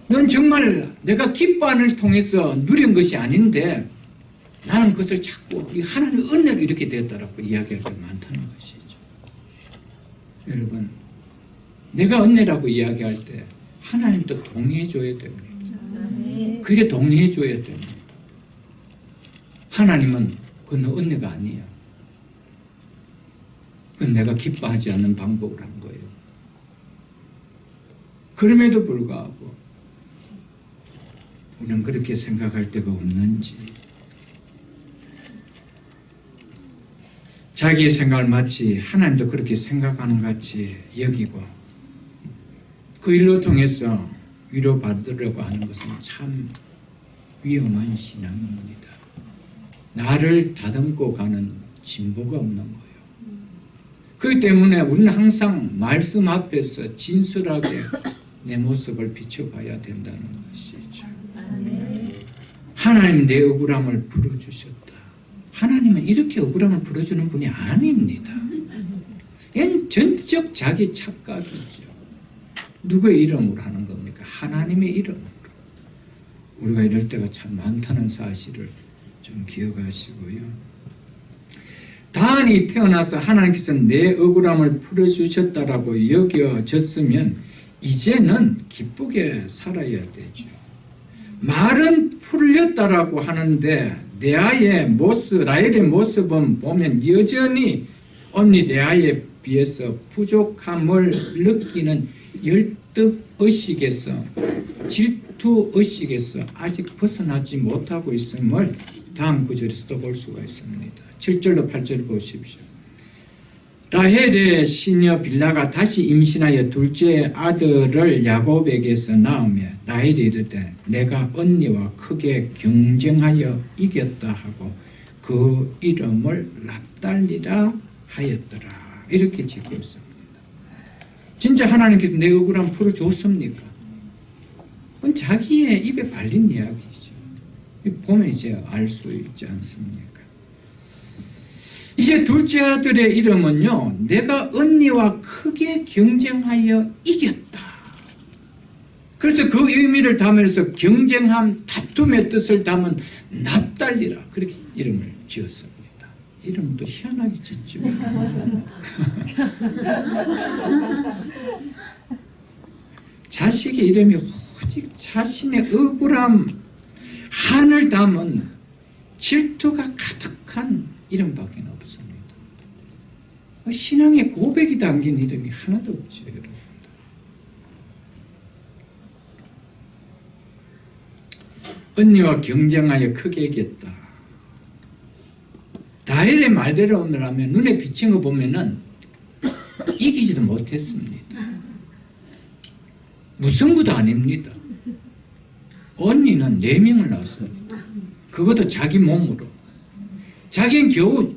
넌 정말 내가 기뻐함을 통해서 누린 것이 아닌데 나는 그것을 자꾸 하나님 은혜로 이렇게 되었다라고 이야기할 때가 많다는 것이죠. 여러분, 내가 은혜라고 이야기할 때 하나님도 동의해줘야 됩니다. 그게 동의해줘야 됩니다. 하나님은 그건 은혜가 아니에요. 그건 내가 기뻐하지 않는 방법을 한 거예요. 그럼에도 불구하고 우리는 그렇게 생각할 때가 없는지, 자기의 생각을 마치 하나님도 그렇게 생각하는 것 같이 여기고 그 일로 통해서 위로받으려고 하는 것은 참 위험한 신앙입니다. 나를 다듬고 가는 진보가 없는 거예요. 그렇기 때문에 우리는 항상 말씀 앞에서 진솔하게 내 모습을 비춰봐야 된다는 것이죠. 하나님 내 억울함을 풀어주셨다. 하나님은 이렇게 억울함을 풀어주는 분이 아닙니다. 이건 전적 자기 착각이죠. 누구의 이름으로 하는 겁니까? 하나님의 이름으로. 우리가 이럴 때가 참 많다는 사실을 좀 기억하시고요. 단이 태어나서 하나님께서 내 억울함을 풀어주셨다라고 여겨졌으면 이제는 기쁘게 살아야 되죠. 말은 풀렸다라고 하는데 레아의 모습, 라헬의 모습은 보면 여전히 언니 레아에 비해서 부족함을 느끼는 열등의식에서, 질투의식에서 아직 벗어나지 못하고 있음을 다음 구절에서도 볼 수가 있습니다. 7절로 8절 보십시오. 라헬의 시녀 빌라가 다시 임신하여 둘째 아들을 야곱에게서 낳으며 라헬이 이르되 내가 언니와 크게 경쟁하여 이겼다 하고 그 이름을 납달리라 하였더라. 이렇게 짓고 있습니다. 진짜 하나님께서 내 억울함 풀어줬습니까? 그건 자기의 입에 발린 이야기죠. 보면 이제 알 수 있지 않습니까? 이제 둘째 아들의 이름은요, 내가 언니와 크게 경쟁하여 이겼다. 그래서 그 의미를 담으면서 경쟁함, 다툼의 뜻을 담은 납달리라, 그렇게 이름을 지었습니다. 이름도 희한하게 짓죠. 자식의 이름이 오직 자신의 억울함, 한을 담은 질투가 가득한 이름밖에 없습니다. 신앙의 고백이 담긴 이름이 하나도 없죠, 여러분. 언니와 경쟁하여 크게 이겼다. 라헬의 말대로 오늘 하면 눈에 비친 거 보면은 이기지도 못했습니다. 무승부도 아닙니다. 언니는 4명을 낳았습니다. 그것도 자기 몸으로. 자기는 겨우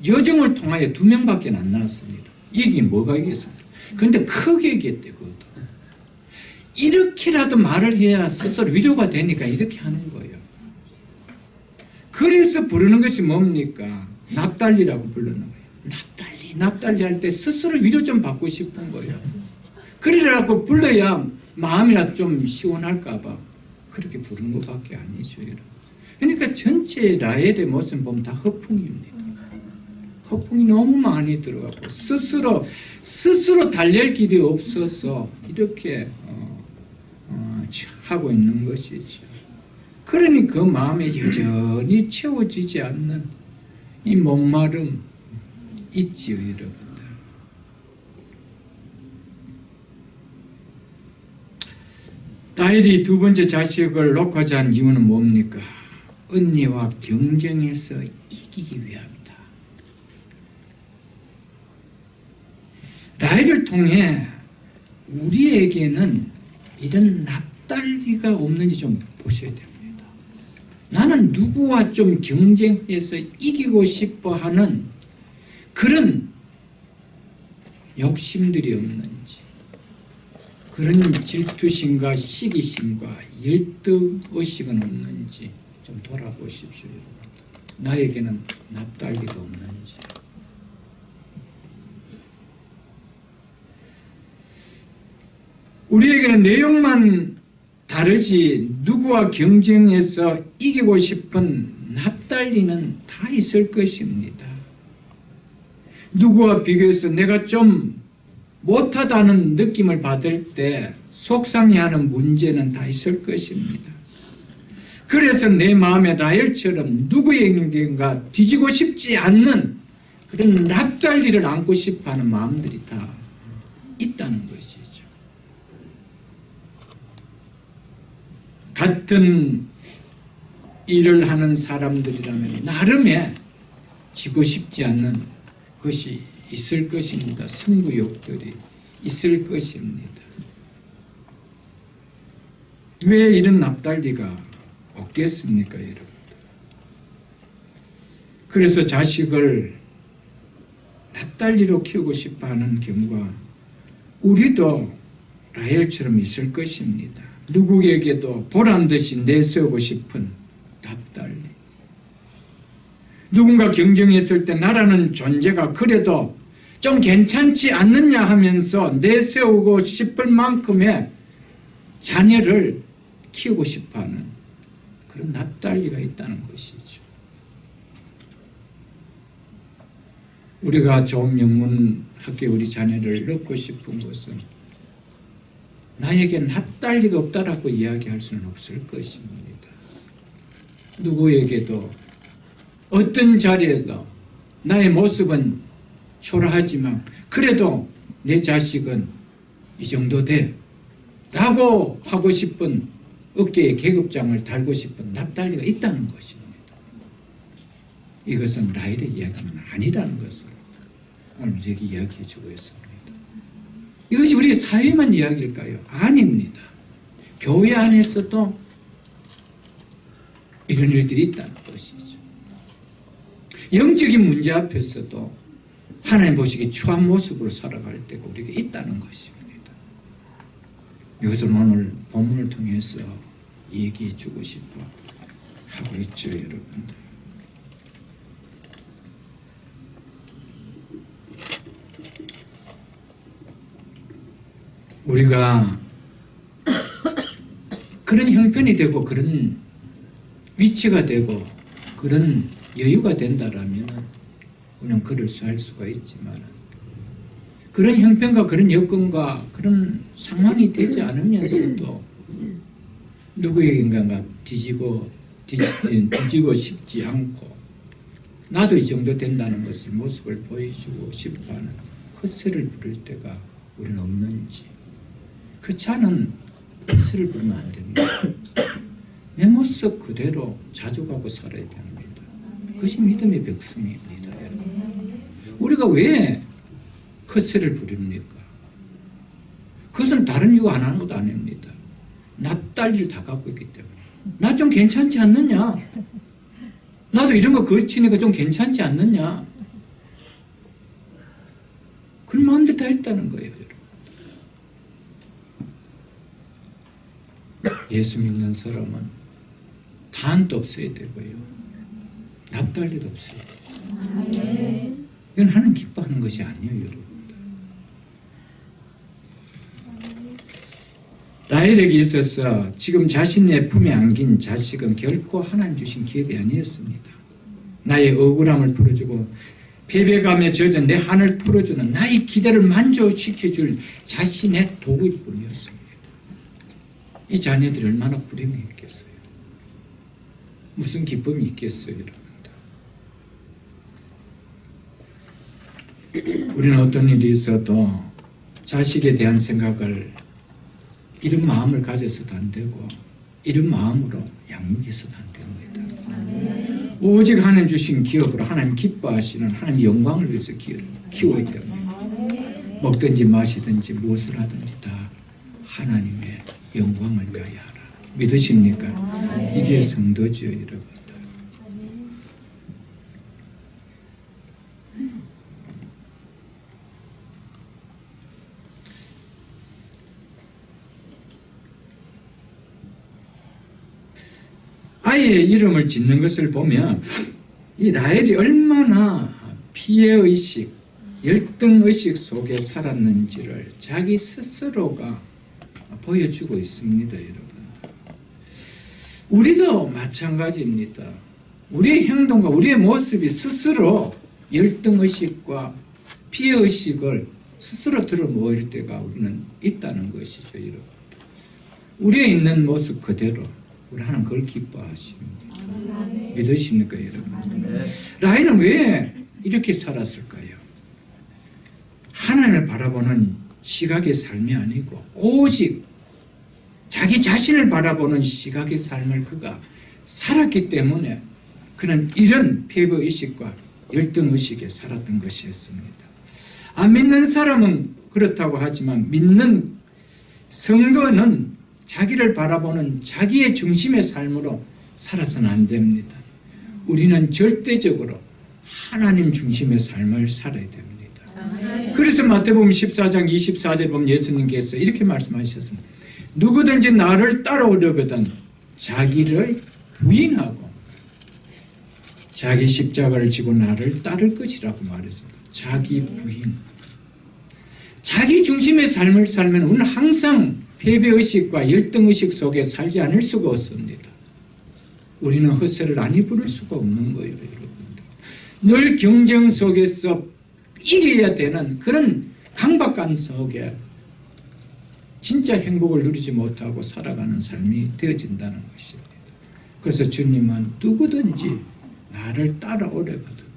여정을 통하여 2명밖에 안 낳았습니다. 이긴 뭐가 이겼습니까? 그런데 크게 이겼대. 그것도. 이렇게라도 말을 해야 스스로 위로가 되니까 이렇게 하는 거예요. 그래서 부르는 것이 뭡니까? 납달리라고 부르는 거예요. 납달리 할 때 스스로 위로 좀 받고 싶은 거예요. 그래갖고 불러야 마음이라도 좀 시원할까 봐 그렇게 부르는 것밖에 아니죠. 여러분. 그러니까 전체 라헬의 모습 보면 다 허풍입니다. 허풍이 너무 많이 들어가고 스스로 달랠 길이 없어서 이렇게 하고 있는 것이죠. 그러니 그 마음에 여전히 채워지지 않는 이 목마름 있지요, 여러분들. 라헬이 2번째 자식을 놓고자 한 이유는 뭡니까? 언니와 경쟁해서 이기기 위함이다. 라헬을 통해 우리에게는 이런 납달리가 없는지 좀 보셔야 됩니다. 나는 누구와 좀 경쟁해서 이기고 싶어 하는 그런 욕심들이 없는지, 그런 질투심과 시기심과 열등의식은 없는지 좀 돌아보십시오. 나에게는 납달리가 없는지. 우리에게는 내용만 다르지 누구와 경쟁해서 이기고 싶은 납달리는 다 있을 것입니다. 누구와 비교해서 내가 좀 못하다는 느낌을 받을 때 속상해하는 문제는 다 있을 것입니다. 그래서 내 마음에 라헬처럼 누구에게인가 뒤지고 싶지 않는 그런 납달리를 안고 싶어하는 마음들이 다 있다는 것이죠. 같은 일을 하는 사람들이라면 나름의 지고 싶지 않는 것이 있을 것입니다. 승부욕들이 있을 것입니다. 왜 이런 납달리가 없겠습니까, 여러분? 그래서 자식을 납달리로 키우고 싶어하는 경우가 우리도 라헬처럼 있을 것입니다. 누구에게도 보란듯이 내세우고 싶은 납달리. 누군가 경쟁했을 때 나라는 존재가 그래도 좀 괜찮지 않느냐 하면서 내세우고 싶을 만큼의 자녀를 키우고 싶어하는 그런 납달리가 있다는 것이죠. 우리가 좋은 명문 학교에 우리 자녀를 넣고 싶은 것은 나에게 납달리가 없다라고 이야기할 수는 없을 것입니다. 누구에게도 어떤 자리에서 나의 모습은 초라하지만 그래도 내 자식은 이 정도 돼 라고 하고 싶은 어깨에 계급장을 달고 싶은 납달리가 있다는 것입니다. 이것은 라헬의 이야기는 아니라는 것을 오늘 우리에게 이야기해 주고 있습니다. 이것이 우리 사회만 이야기일까요? 아닙니다. 교회 안에서도 이런 일들이 있다는 것이죠. 영적인 문제 앞에서도 하나님 보시기에 추한 모습으로 살아갈 때가 우리가 있다는 것입니다. 이것을 오늘 본문을 통해서 얘기해 주고 싶어 하고 있죠, 여러분들. 우리가 그런 형편이 되고 그런 위치가 되고 그런 여유가 된다라면 우리는 그를 수할 수가 있지만 그런 형편과 그런 여건과 그런 상황이 되지 않으면서도 누구에게인가 뒤지고 싶지 않고 나도 이 정도 된다는 것을 모습을 보여주고 싶어하는 헛소리를 부를 때가 우리는 없는지. 그렇지 않은 헛소리를 부르면 안 됩니다. 내 모습 그대로 자족하고 살아야 됩니다. 그것이 믿음의 백성입니다. 여러분. 우리가 왜 헛세를 부립니까? 그것은 다른 이유 하나도 아닙니다. 납달리를 다 갖고 있기 때문에. 나 좀 괜찮지 않느냐? 나도 이런 거 거치니까 좀 괜찮지 않느냐? 그런 마음들 다 있다는 거예요. 여러분. 예수 믿는 사람은 단도 없어야 되고요. 납달리도 없어야 돼요. 이건 하나님 기뻐하는 것이 아니에요. 여러분. 라헬에게 있어서 지금 자신의 품에 안긴 자식은 결코 하나님 주신 기업이 아니었습니다. 나의 억울함을 풀어주고 패배감에 젖은 내 한을 풀어주는 나의 기대를 만족시켜줄 자신의 도구일 뿐이었습니다. 이 자녀들이 얼마나 불행했겠어요. 무슨 기쁨이 있겠어요. 여러분들. 우리는 어떤 일이 있어도 자식에 대한 생각을 이런 마음을 가져서도 안 되고 이런 마음으로 양육해서도 안 됩니다. 오직 하나님 주신 기업으로 하나님 기뻐하시는 하나님 영광을 위해서 키워야 됩니다. 먹든지 마시든지 무엇을 하든지 다 하나님의 영광을 위하여 하라. 믿으십니까? 이게 성도지요, 여러분들. 아이의 이름을 짓는 것을 보면 이 라헬이 얼마나 피해의식, 열등의식 속에 살았는지를 자기 스스로가 보여주고 있습니다. 여러분. 우리도 마찬가지입니다. 우리의 행동과 우리의 모습이 스스로 열등의식과 피해의식을 스스로 들어모일 때가 우리는 있다는 것이죠. 여러분. 우리의 있는 모습 그대로 우리 하나님 그걸 기뻐하십니다. 믿으십니까, 여러분? 라헬은 왜 이렇게 살았을까요? 하나님을 바라보는 시각의 삶이 아니고 오직 자기 자신을 바라보는 시각의 삶을 그가 살았기 때문에 그는 이런 패배의식과 열등의식에 살았던 것이었습니다. 안 믿는 사람은 그렇다고 하지만 믿는 성도는 자기를 바라보는 자기의 중심의 삶으로 살아서는 안 됩니다. 우리는 절대적으로 하나님 중심의 삶을 살아야 됩니다. 그래서 마태복음 14장 24절에 보면 예수님께서 이렇게 말씀하셨습니다. 누구든지 나를 따라오려거든 자기를 부인하고 자기 십자가를 지고 나를 따를 것이라고 말했습니다. 자기 부인. 자기 중심의 삶을 살면 우리는 항상 패배의식과 열등의식 속에 살지 않을 수가 없습니다. 우리는 헛세를 안 입을 수가 없는 거예요. 여러분들. 늘 경쟁 속에서 이겨야 되는 그런 강박감 속에 진짜 행복을 누리지 못하고 살아가는 삶이 되어진다는 것입니다. 그래서 주님은 누구든지 나를 따라오려거든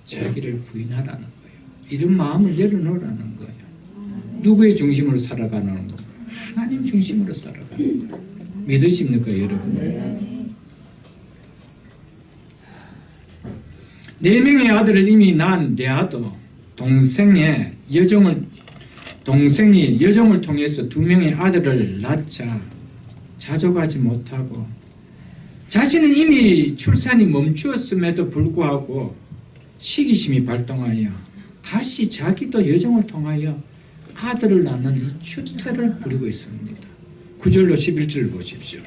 자기를 부인하라는 거예요. 이런 마음을 내려놓으라는 거예요. 누구의 중심으로 살아가는 거예요? 하나님 중심으로 살아가는 거예요. 믿으십니까, 여러분? 네 명의 아들을 이미 낳은 레아도 동생이 여종을 통해서 두 명의 아들을 낳자 자족하지 못하고 자신은 이미 출산이 멈추었음에도 불구하고 시기심이 발동하여 다시 자기도 여종을 통하여 아들을 낳는 이 추태를 부리고 있습니다. 9절로 11절을 보십시오.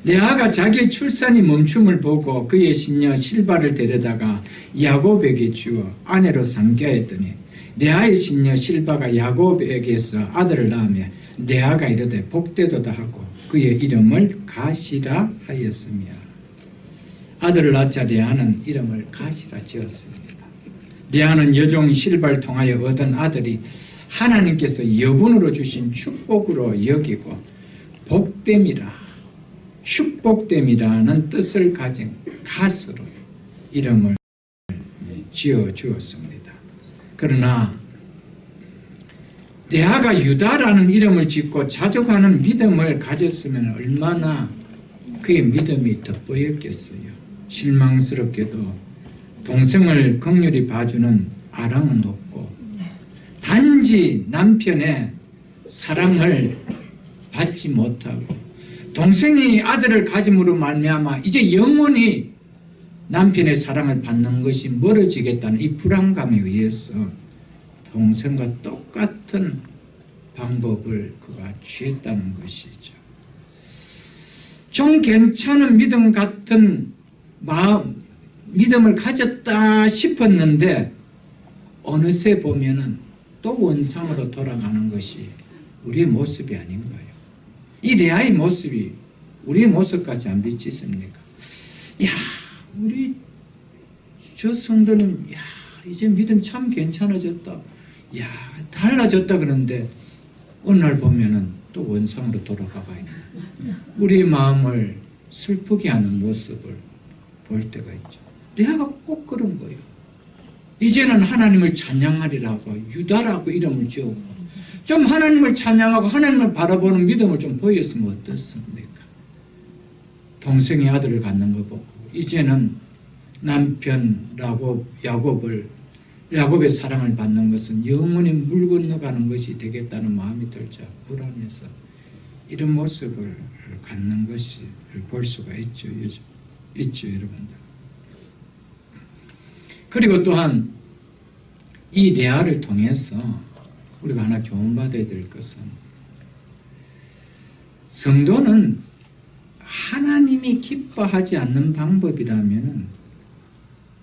레아가 자기의 출산이 멈춤을 보고 그의 신녀 실바를 데려다가 야곱에게 주어 아내로 삼게 하였더니 레아의 신녀 실바가 야곱에게서 아들을 낳으며 레아가 이르되 복되도다 하고 그의 이름을 가시라 하였으며 아들을 낳자 레아는 이름을 가시라 지었습니다. 레아는 여종 실바를 통하여 얻은 아들이 하나님께서 여분으로 주신 축복으로 여기고 복됨이라 축복됨이라는 뜻을 가진 갓으로 이름을 지어 주었습니다. 그러나 레아가 유다라는 이름을 짓고 자족하는 믿음을 가졌으면 얼마나 그의 믿음이 돋보였겠어요. 실망스럽게도 동생을 긍휼히 봐주는 아랑은 없고 단지 남편의 사랑을 받지 못하고 동생이 아들을 가짐으로 말미암아 이제 영원히 남편의 사랑을 받는 것이 멀어지겠다는 이 불안감에 의해서 동생과 똑같은 방법을 그가 취했다는 것이죠. 좀 괜찮은 믿음 같은 믿음을 가졌다 싶었는데 어느새 보면은 또 원상으로 돌아가는 것이 우리의 모습이 아닌가요? 이 레아의 모습이 우리의 모습까지 안 비치십니까? 야, 우리 저 성도는 이제 믿음 참 괜찮아졌다. 야, 달라졌다 그러는데 어느 날 보면은 또 원상으로 돌아가가 있는 우리의 마음을 슬프게 하는 모습을 볼 때가 있죠. 레아가 꼭 그런 거예요. 이제는 하나님을 찬양하리라고 유다라고 이름을 지었고 좀 하나님을 찬양하고 하나님을 바라보는 믿음을 좀 보였으면 어떻습니까? 동생이 아들을 갖는 거 보고 이제는 남편라고 야곱의 사랑을 받는 것은 영원히 물 건너가는 것이 되겠다는 마음이 들자 불안해서 이런 모습을 갖는 것이 볼 수가 있죠, 여러분들. 그리고 또한 이 레아를 통해서 우리가 하나 교훈받아야 될 것은 성도는 하나님이 기뻐하지 않는 방법이라면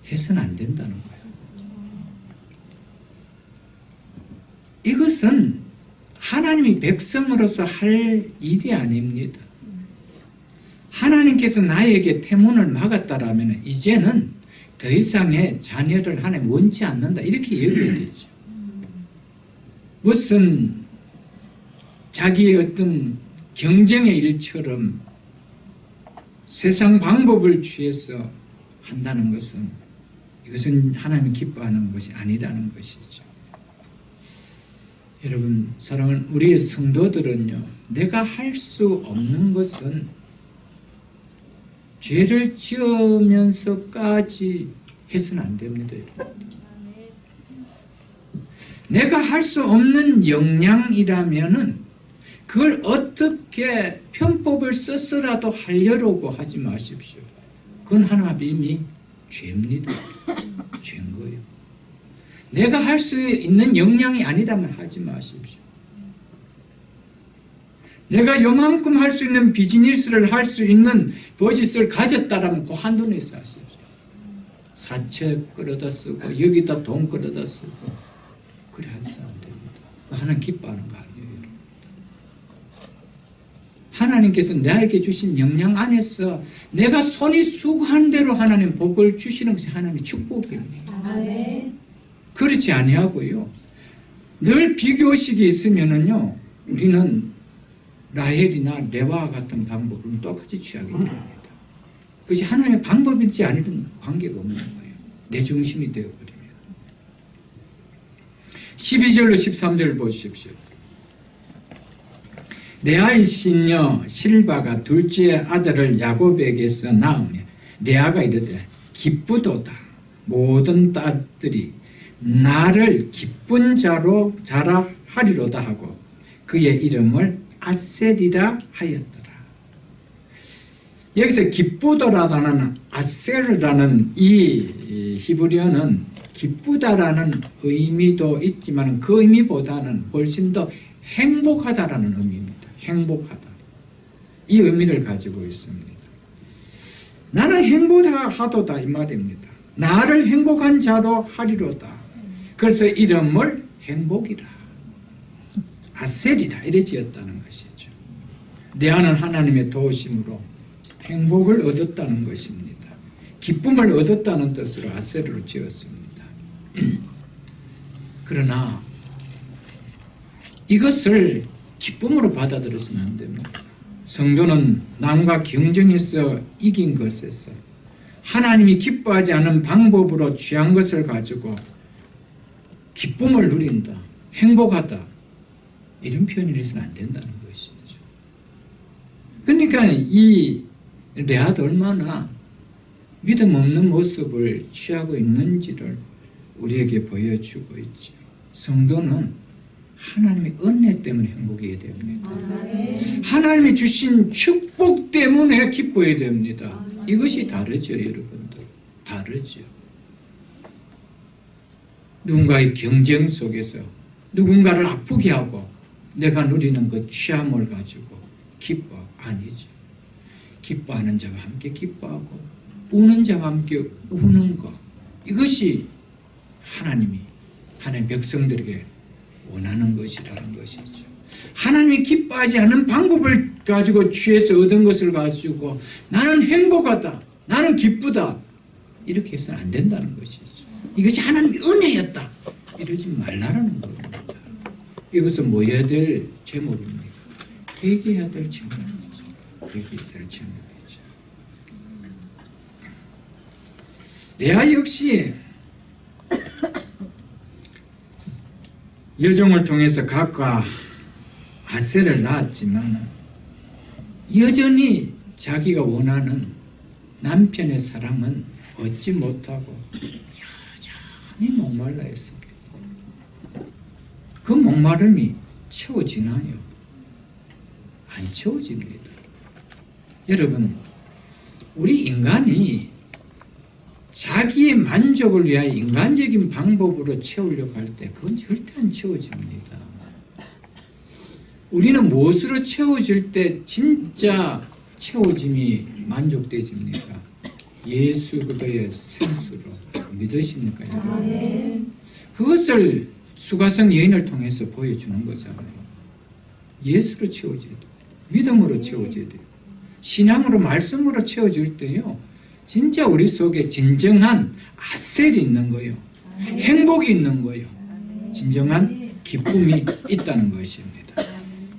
해서는 안 된다는 거예요. 이것은 하나님이 백성으로서 할 일이 아닙니다. 하나님께서 나에게 태문을 막았다라면 이제는 더 이상의 자녀를 하나님 원치 않는다 이렇게 여겨야 되죠. 무슨 자기의 어떤 경쟁의 일처럼 세상 방법을 취해서 한다는 것은 이것은 하나님 기뻐하는 것이 아니라는 것이죠. 여러분 사랑하는 우리의 성도들은요, 내가 할 수 없는 것은 죄를 지으면서까지 해서는 안 됩니다. 내가 할 수 없는 역량이라면은 그걸 어떻게 편법을 써서라도 하려고 하지 마십시오. 그건 하나님 이미 죄입니다. 죄인 거예요. 내가 할 수 있는 역량이 아니라면 하지 마십시오. 내가 요만큼 할 수 있는 비즈니스를 할 수 있는 버짓을 가졌다라면 그 한도 내에서 하십시오. 사채 끌어다 쓰고 여기다 돈 끌어다 쓰고 그래 해서 안 됩니다. 하나님 기뻐하는 거 아니에요. 하나님께서 나에게 주신 역량 안에서 내가 손이 수고한 대로 하나님 복을 주시는 것이 하나님의 축복입니다. 아멘. 그렇지 아니하고요. 늘 비교식이 있으면은요, 우리는 라헬이나 레와와 같은 방법을 똑같이 취하게 됩니다. 그것이 하나님의 방법인지 아니든 관계가 없는 거예요. 내 중심이 되어버립니다. 12절로 13절 보십시오. 레아의 신녀 실바가 둘째 아들을 야곱에게서 낳으며 레아가 이르되 기쁘도다 모든 딸들이 나를 기쁜 자로 자라 하리로다 하고 그의 이름을 아셀이라 하였더라. 여기서 기쁘더라라는 아셀이라는 이 히브리어는 기쁘다라는 의미도 있지만 그 의미보다는 훨씬 더 행복하다라는 의미입니다. 행복하다. 이 의미를 가지고 있습니다. 나는 행복하도다 이 말입니다. 나를 행복한 자로 하리로다. 그래서 이름을 행복이라 아셀이라 이래 지었다는 것이죠. 레아는 하나님의 도우심으로 행복을 얻었다는 것입니다. 기쁨을 얻었다는 뜻으로 아셀으로 지었습니다. 그러나 이것을 기쁨으로 받아들여서는 안 됩니다. 성도는 남과 경쟁에서 이긴 것에서 하나님이 기뻐하지 않은 방법으로 취한 것을 가지고 기쁨을 누린다, 행복하다 이런 표현을 해서는 안 된다는 것이죠. 그러니까 이 레아도 얼마나 믿음 없는 모습을 취하고 있는지를 우리에게 보여주고 있죠. 성도는 하나님의 은혜 때문에 행복해야 됩니다. 하나님이 주신 축복 때문에 기뻐해야 됩니다. 이것이 다르죠, 여러분들. 다르죠. 누군가의 경쟁 속에서 누군가를 아프게 하고 내가 누리는 그 취함을 가지고 기뻐. 아니죠. 기뻐하는 자와 함께 기뻐하고 우는 자와 함께 우는 것. 이것이 하나님 백성들에게 원하는 것이라는 것이죠. 하나님이 기뻐하지 않은 방법을 가지고 취해서 얻은 것을 가지고 나는 행복하다, 나는 기쁘다 이렇게 해서는 안 된다는 것이죠. 이것이 하나님의 은혜였다 이러지 말라는 겁니다. 이것은 뭐 해야 될 제목입니까? 회개해야 될 제목이죠. 회개해야 될 제목이죠. 레아 역시 여종을 통해서 각과 아셀을 낳았지만 여전히 자기가 원하는 남편의 사랑은 얻지 못하고 여전히 목말라 했습니다. 그 목마름이 채워지나요? 안 채워집니다. 여러분, 우리 인간이 자기의 만족을 위하여 인간적인 방법으로 채우려고 할 때 그건 절대 안 채워집니다. 우리는 무엇으로 채워질 때 진짜 채워짐이 만족되집니까? 예수 그리스도의 생수로 믿으십니까? 여러분? 그것을 수가성 여인을 통해서 보여주는 거잖아요. 예수로 채워져야 돼요. 믿음으로 채워져야 돼요. 신앙으로 말씀으로 채워질 때요. 진짜 우리 속에 진정한 아셀이 있는 거예요. 행복이 있는 거예요. 진정한 기쁨이 있다는 것입니다.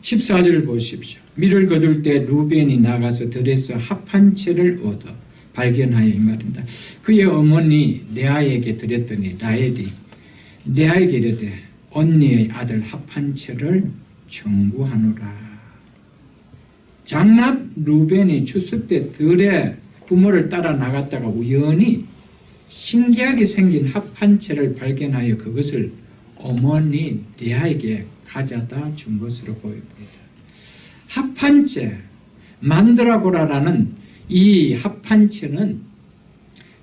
14절 보십시오. 밀을 거둘 때 루벤이 나가서 들에서 합 한 채를 얻어 발견하여 이 말입니다. 그의 어머니 레아에게 드렸더니 라헬이 레아에게 이르되 언니의 아들 합 한 채를 청구하노라. 장남 루벤이 추수 때 들에 부모를 따라 나갔다가 우연히 신기하게 생긴 합 한 채를 발견하여 그것을 어머니 레아에게 가져다 준 것으로 보입니다. 합 한 채, 만드라고라라는 이 합 한 채는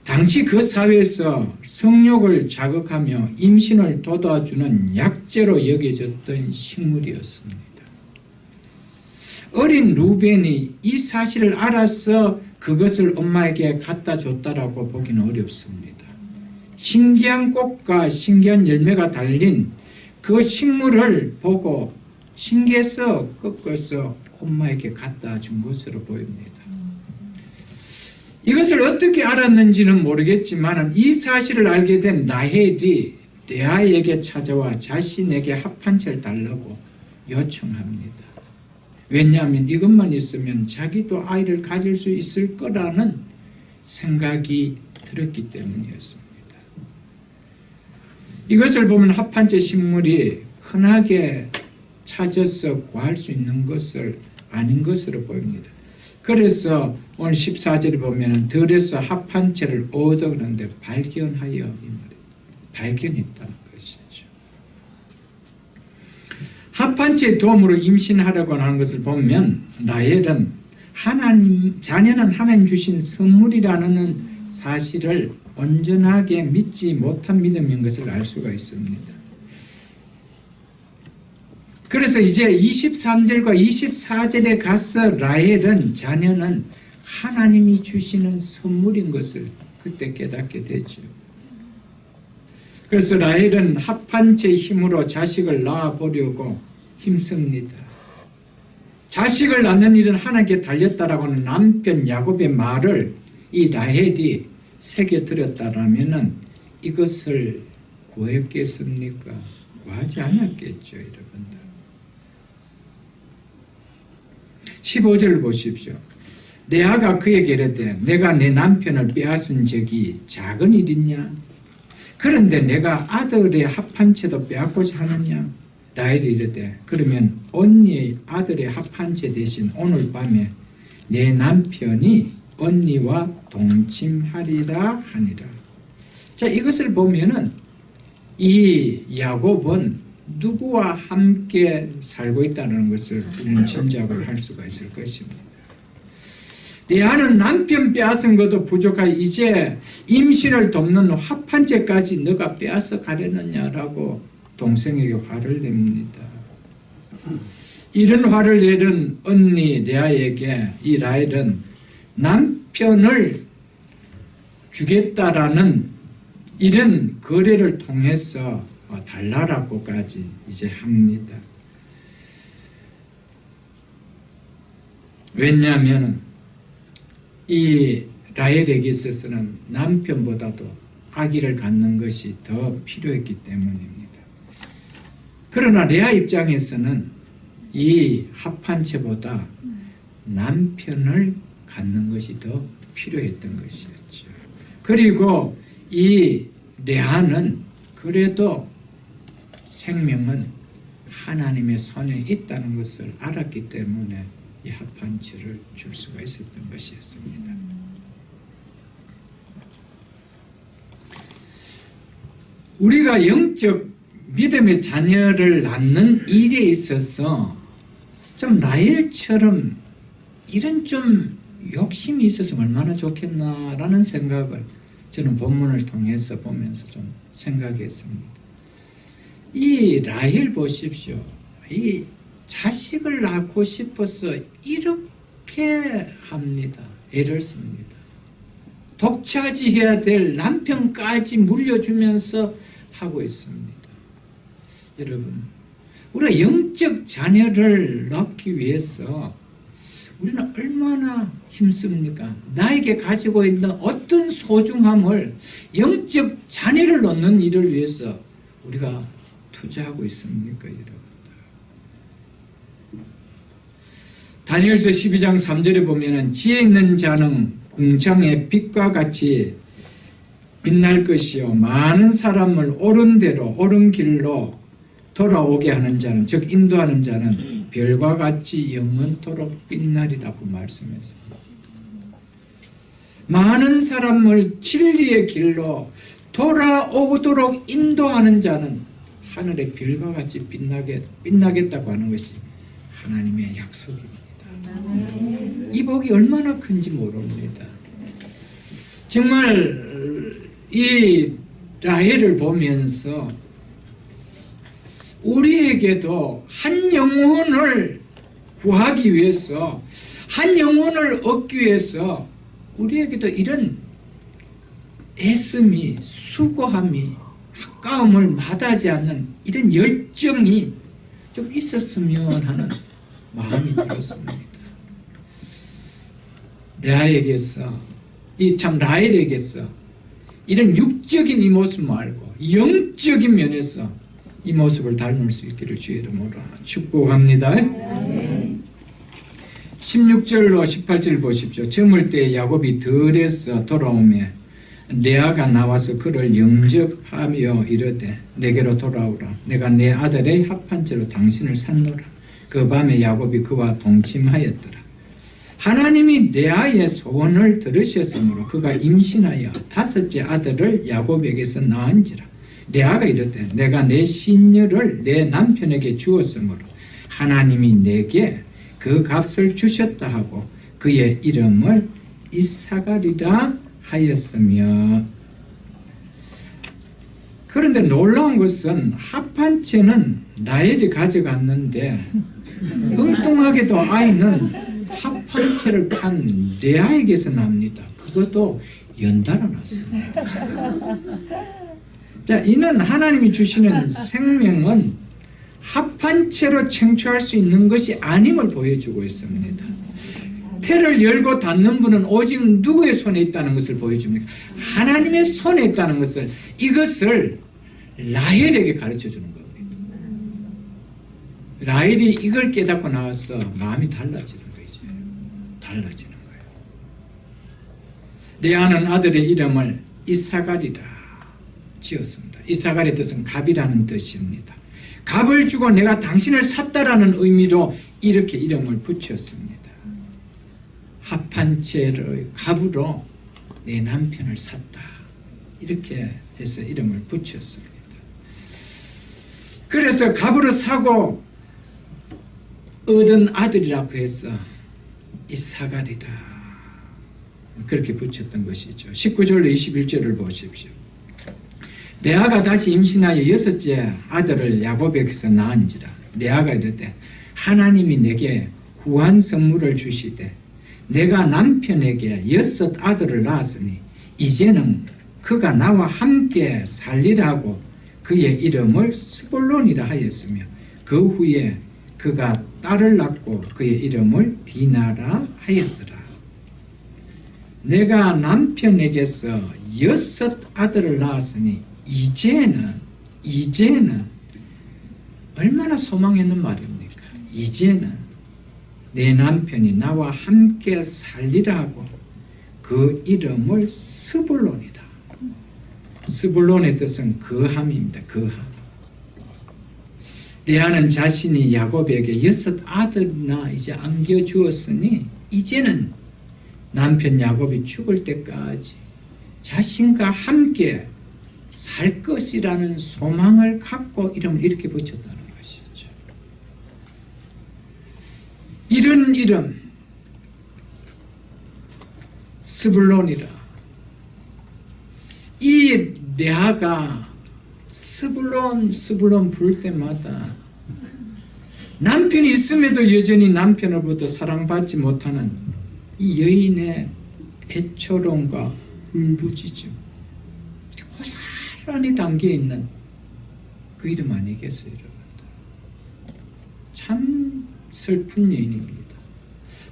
당시 그 사회에서 성욕을 자극하며 임신을 돋아주는 약재로 여겨졌던 식물이었습니다. 어린 루벤이 이 사실을 알아서 그것을 엄마에게 갖다 줬다라고 보기는 어렵습니다. 신기한 꽃과 신기한 열매가 달린 그 식물을 보고 신기해서 꺾어서 엄마에게 갖다 준 것으로 보입니다. 이것을 어떻게 알았는지는 모르겠지만 이 사실을 알게 된 라헬이 레아에게 찾아와 자신에게 합 한 채를 달라고 요청합니다. 왜냐하면 이것만 있으면 자기도 아이를 가질 수 있을 거라는 생각이 들었기 때문이었습니다. 이것을 보면 합 한 채 식물이 흔하게 찾아서 구할 수 있는 것을 아닌 것으로 보입니다. 그래서 오늘 14절에 보면 들에서 합 한 채를 얻어 그런데 발견하여 이 말입니다. 발견했다는 것이죠. 합 한 채의 도움으로 임신하려고 하는 것을 보면 라헬은 자녀는 하나님 주신 선물이라는 사실을 온전하게 믿지 못한 믿음인 것을 알 수가 있습니다. 그래서 이제 23절과 24절에 가서 라헬은 자녀는 하나님이 주시는 선물인 것을 그때 깨닫게 되죠. 그래서 라헬은 합 한 채의 힘으로 자식을 낳아보려고 힘씁니다. 자식을 낳는 일은 하나님께 달렸다라고 하는 남편 야곱의 말을 이 라헬이 새겨들었다라면 이것을 구했겠습니까? 구하지 않았겠죠, 여러분들. 15절을 보십시오. 레아가 그에게 이르되 내가 내 남편을 빼앗은 적이 작은 일이냐? 그런데 내가 아들의 합 한 채도 빼앗고자 하느냐? 라헬이 이르되 그러면 언니의 아들의 합한채 대신 오늘 밤에 내 남편이 언니와 동침하리라 하니라. 자, 이것을 보면은 이 야곱은 누구와 함께 살고 있다는 것을 우리는 짐작을 할 수가 있을 것입니다. 레아는 남편 빼앗은 것도 부족하여 이제 임신을 돕는 합한채까지 너가 빼앗아 가려느냐라고 동생에게 화를 냅니다. 이런 화를 내는 언니 레아에게 이 라헬은 남편을 주겠다라는 이런 거래를 통해서 달라라고까지 이제 합니다. 왜냐하면 이 라헬에게 있어서는 남편보다도 아기를 갖는 것이 더 필요했기 때문입니다. 그러나 레아 입장에서는 이 합한채보다 남편을 갖는 것이 더 필요했던 것이었죠. 그리고 이 레아는 그래도 생명은 하나님의 손에 있다는 것을 알았기 때문에 이 합한채를 줄 수가 있었던 것이었습니다. 우리가 영적 믿음의 자녀를 낳는 일에 있어서 좀 라헬처럼 이런 좀 욕심이 있었으면 얼마나 좋겠나라는 생각을 저는 본문을 통해서 보면서 좀 생각했습니다. 이 라헬 보십시오. 이 자식을 낳고 싶어서 이렇게 합니다. 애를 씁니다. 독차지해야 될 남편까지 물려주면서 하고 있습니다. 여러분, 우리가 영적 자녀를 낳기 위해서 우리는 얼마나 힘씁니까? 나에게 가지고 있는 어떤 소중함을 영적 자녀를 낳는 일을 위해서 우리가 투자하고 있습니까, 여러분? 다니엘서 12장 3절에 보면은 지혜 있는 자는 궁창의 빛과 같이 빛날 것이요 많은 사람을 옳은 대로 옳은 길로 돌아오게 하는 자는 즉 인도하는 자는 별과 같이 영원토록 빛나리라고 말씀했습니다. 많은 사람을 진리의 길로 돌아오도록 인도하는 자는 하늘의 별과 같이 빛나겠다고 하는 것이 하나님의 약속입니다. 이 복이 얼마나 큰지 모릅니다. 정말 이 라헬을 보면서 우리에게도 한 영혼을 구하기 위해서, 한 영혼을 얻기 위해서 우리에게도 이런 애씀이, 수고함이, 아까움을 마다하지 않는 이런 열정이 좀 있었으면 하는 마음이 들었습니다. 레아에게서, 참 라헬에게서 이런 육적인 이 모습 말고 영적인 면에서 이 모습을 닮을 수 있기를 주의 이름으로 축복합니다. 16절로 18절 보십시오. 저물 때 야곱이 들에서 돌아오매 레아가 나와서 그를 영접하며 이르되 내게로 돌아오라. 내가 내 아들의 합한채로 당신을 샀노라. 그 밤에 야곱이 그와 동침하였더라. 하나님이 레아의 소원을 들으셨으므로 그가 임신하여 5째 아들을 야곱에게서 낳은지라. 레아가 이르되 내가 내 시녀를 내 남편에게 주었으므로 하나님이 내게 그 값을 주셨다 하고 그의 이름을 이사가리라 하였으며. 그런데 놀라운 것은 합한채는 라헬이 가져갔는데 엉뚱하게도 아이는 합한채를 판 레아에게서 납니다. 그것도 연달아 났습니다. 자, 이는 하나님이 주시는 생명은 합한채로 창출할 수 있는 것이 아님을 보여주고 있습니다. 태를 열고 닫는 분은 오직 누구의 손에 있다는 것을 보여줍니까? 하나님의 손에 있다는 것을, 이것을 라헬에게 가르쳐주는 겁니다. 라헬이 이걸 깨닫고 나와서 마음이 달라지는 거죠. 달라지는 거예요. 레아는 아들의 이름을 이사가리라 지었습니다. 이사갈의 뜻은 갑이라는 뜻입니다. 값을 주고 내가 당신을 샀다라는 의미로 이렇게 이름을 붙였습니다. 합한 채의 값으로 내 남편을 샀다. 이렇게 해서 이름을 붙였습니다. 그래서 값으로 사고 얻은 아들이라고 해서 이사갈이다. 그렇게 붙였던 것이죠. 19절로 21절을 보십시오. 레아가 다시 임신하여 6째 아들을 야곱에게서 낳은지라. 레아가 이르되 하나님이 내게 후한 선물을 주시되 내가 남편에게 6 아들을 낳았으니 이제는 그가 나와 함께 살리라고 그의 이름을 스불론이라 하였으며 그 후에 그가 딸을 낳고 그의 이름을 디나라 하였더라. 내가 남편에게서 6 아들을 낳았으니 이제는 얼마나 소망했는 말입니까? 이제는 내 남편이 나와 함께 살리라고 그 이름을 스불론이다. 스불론의 뜻은 거함입니다. 거함. 레아는 자신이 야곱에게 6 아들이나 이제 안겨주었으니 이제는 남편 야곱이 죽을 때까지 자신과 함께 살 것이라는 소망을 갖고 이름을 이렇게 붙였다는 것이죠. 이런 이름 스불론이라. 이 레아가 스불론 부를 때마다 남편이 있음에도 여전히 남편으로부터 사랑받지 못하는 이 여인의 애처로움과 울부짖음, 고스란히 담겨있는 그 이름 아니겠어요, 여러분? 참 슬픈 여인입니다.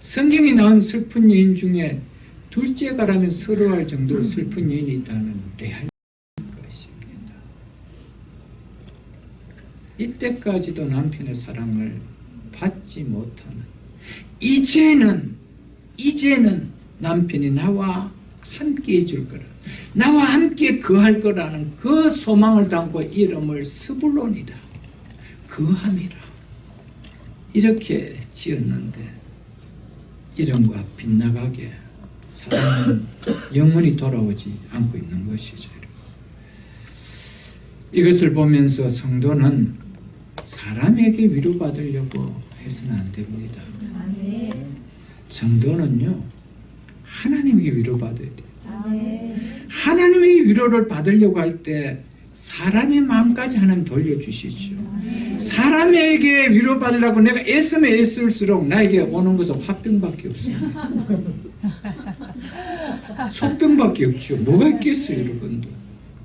성경에 나온 슬픈 여인 중에 둘째가라면 서러워할 정도로 슬픈 여인이 있다는 레아인 것입니다. 이때까지도 남편의 사랑을 받지 못하는, 이제는 남편이 나와 함께 해줄 거라, 나와 함께 거할 거라는 그 소망을 담고 이름을 스불론이다, 거함이라 이렇게 지었는데 이름과 빗나가게 사람은 영원히 돌아오지 않고 있는 것이죠. 이것을 보면서 성도는 사람에게 위로받으려고 해서는 안 됩니다. 성도는요, 하나님에게 위로받아야 돼요. 하나님의 위로를 받으려고 할 때 사람의 마음까지 하나님 돌려주시죠. 사람에게 위로받으려고 내가 애쓰면 애쓸수록 나에게 오는 것은 화병밖에 없습니다. 속병밖에 없죠. 뭐가 있겠어요, 여러분도?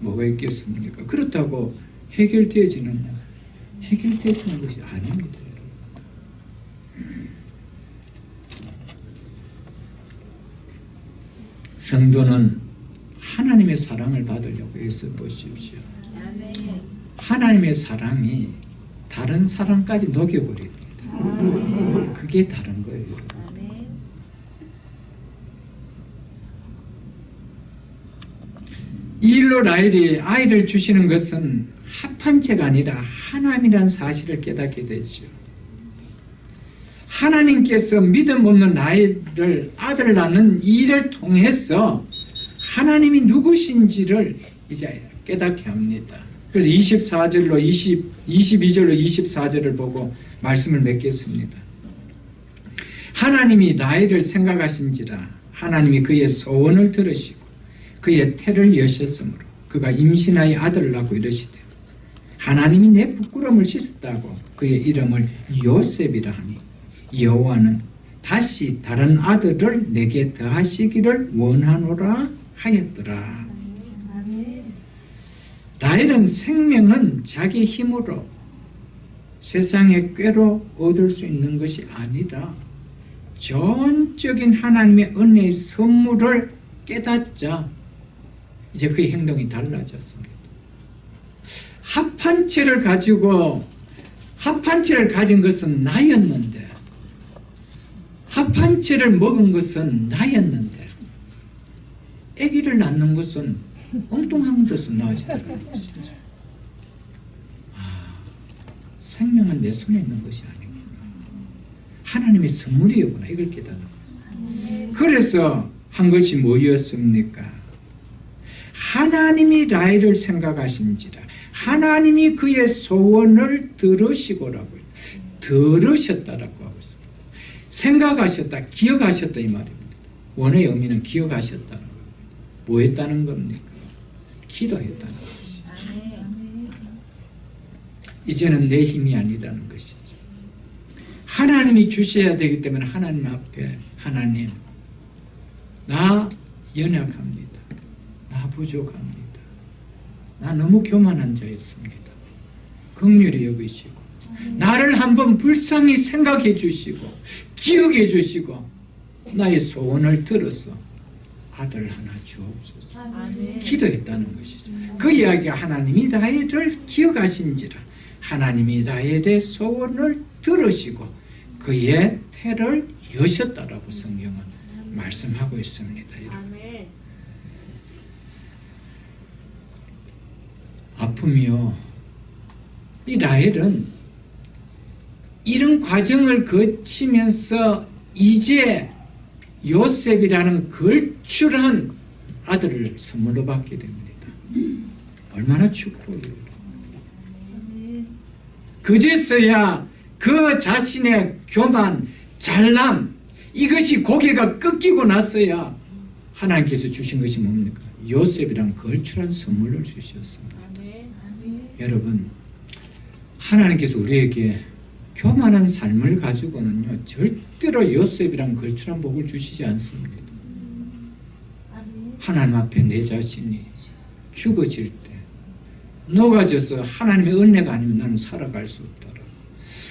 뭐가 있겠습니까? 그렇다고 해결되어지느냐? 해결되어지는 것이 아닙니다. 성도는 하나님의 사랑을 받으려고 애써 보십시오. 하나님의 사랑이 다른 사랑까지 녹여버립니다. 그게 다른 거예요. 이 일로 라헬이 아이를 주시는 것은 합한 채가 아니라 하나님이라는 사실을 깨닫게 되죠. 하나님께서 믿음 없는 라헬을 아들을 낳는 이 일을 통해서 하나님이 누구신지를 이제 깨닫게 합니다. 그래서 22절로 24절을 보고 말씀을 맺겠습니다. 하나님이 라헬을 생각하신지라 하나님이 그의 소원을 들으시고 그의 태를 여셨으므로 그가 임신하여 아들을 낳고 이르시되 하나님이 내 부끄러움을 씻었다고 그의 이름을 요셉이라 하니 여호와는 다시 다른 아들을 내게 더하시기를 원하노라 하였더라. 라헬은 생명은 자기 힘으로 세상의 꾀로 얻을 수 있는 것이 아니라 전적인 하나님의 은혜의 선물을 깨닫자 이제 그의 행동이 달라졌습니다. 합한 채를 가진 것은 나였는데, 합한 채를 먹은 것은 나였는데, 아기를 낳는 것은 엉뚱한 데서 나아지더라고요. 생명은 내 손에 있는 것이 아니구나. 하나님의 선물이었구나. 이걸 깨닫는 거예요. 그래서 한 것이 뭐였습니까? 하나님이 라헬을 생각하신지라 하나님이 그의 소원을 들으시고라고 들으셨다라고 하고 있습니다. 생각하셨다, 기억하셨다 이 말입니다. 원어의 의미는 기억하셨다는 거예요. 뭐 했다는 겁니까? 기도했다는 것이죠. 이제는 내 힘이 아니라는 것이죠. 하나님이 주셔야 되기 때문에 하나님 앞에 하나님 나 연약합니다. 나 부족합니다. 나 너무 교만한 자였습니다. 긍휼히 여기시고 나를 한번 불쌍히 생각해 주시고 기억해 주시고 나의 소원을 들어서 아들 하나 주옵소서. 기도했다는 것이죠. 그 이야기가 하나님이 라헬을 기억하신지라 하나님이 라헬의 소원을 들으시고 그의 태를 여셨다라고 성경은 말씀하고 있습니다. 아픔이요. 이 라헬은 이런 과정을 거치면서 이제 요셉이라는 걸출한 아들을 선물로 받게 됩니다. 얼마나 축복이에요. 그제서야 그 자신의 교만, 잘남 이것이 고개가 꺾이고 나서야 하나님께서 주신 것이 뭡니까? 요셉이란 걸출한 선물을 주셨습니다. 여러분, 하나님께서 우리에게 교만한 삶을 가지고는요 절대로 요셉이란 걸출한 복을 주시지 않습니다. 하나님 앞에 내 자신이 죽어질 때 녹아져서 하나님의 은혜가 아니면 나는 살아갈 수 없다라고,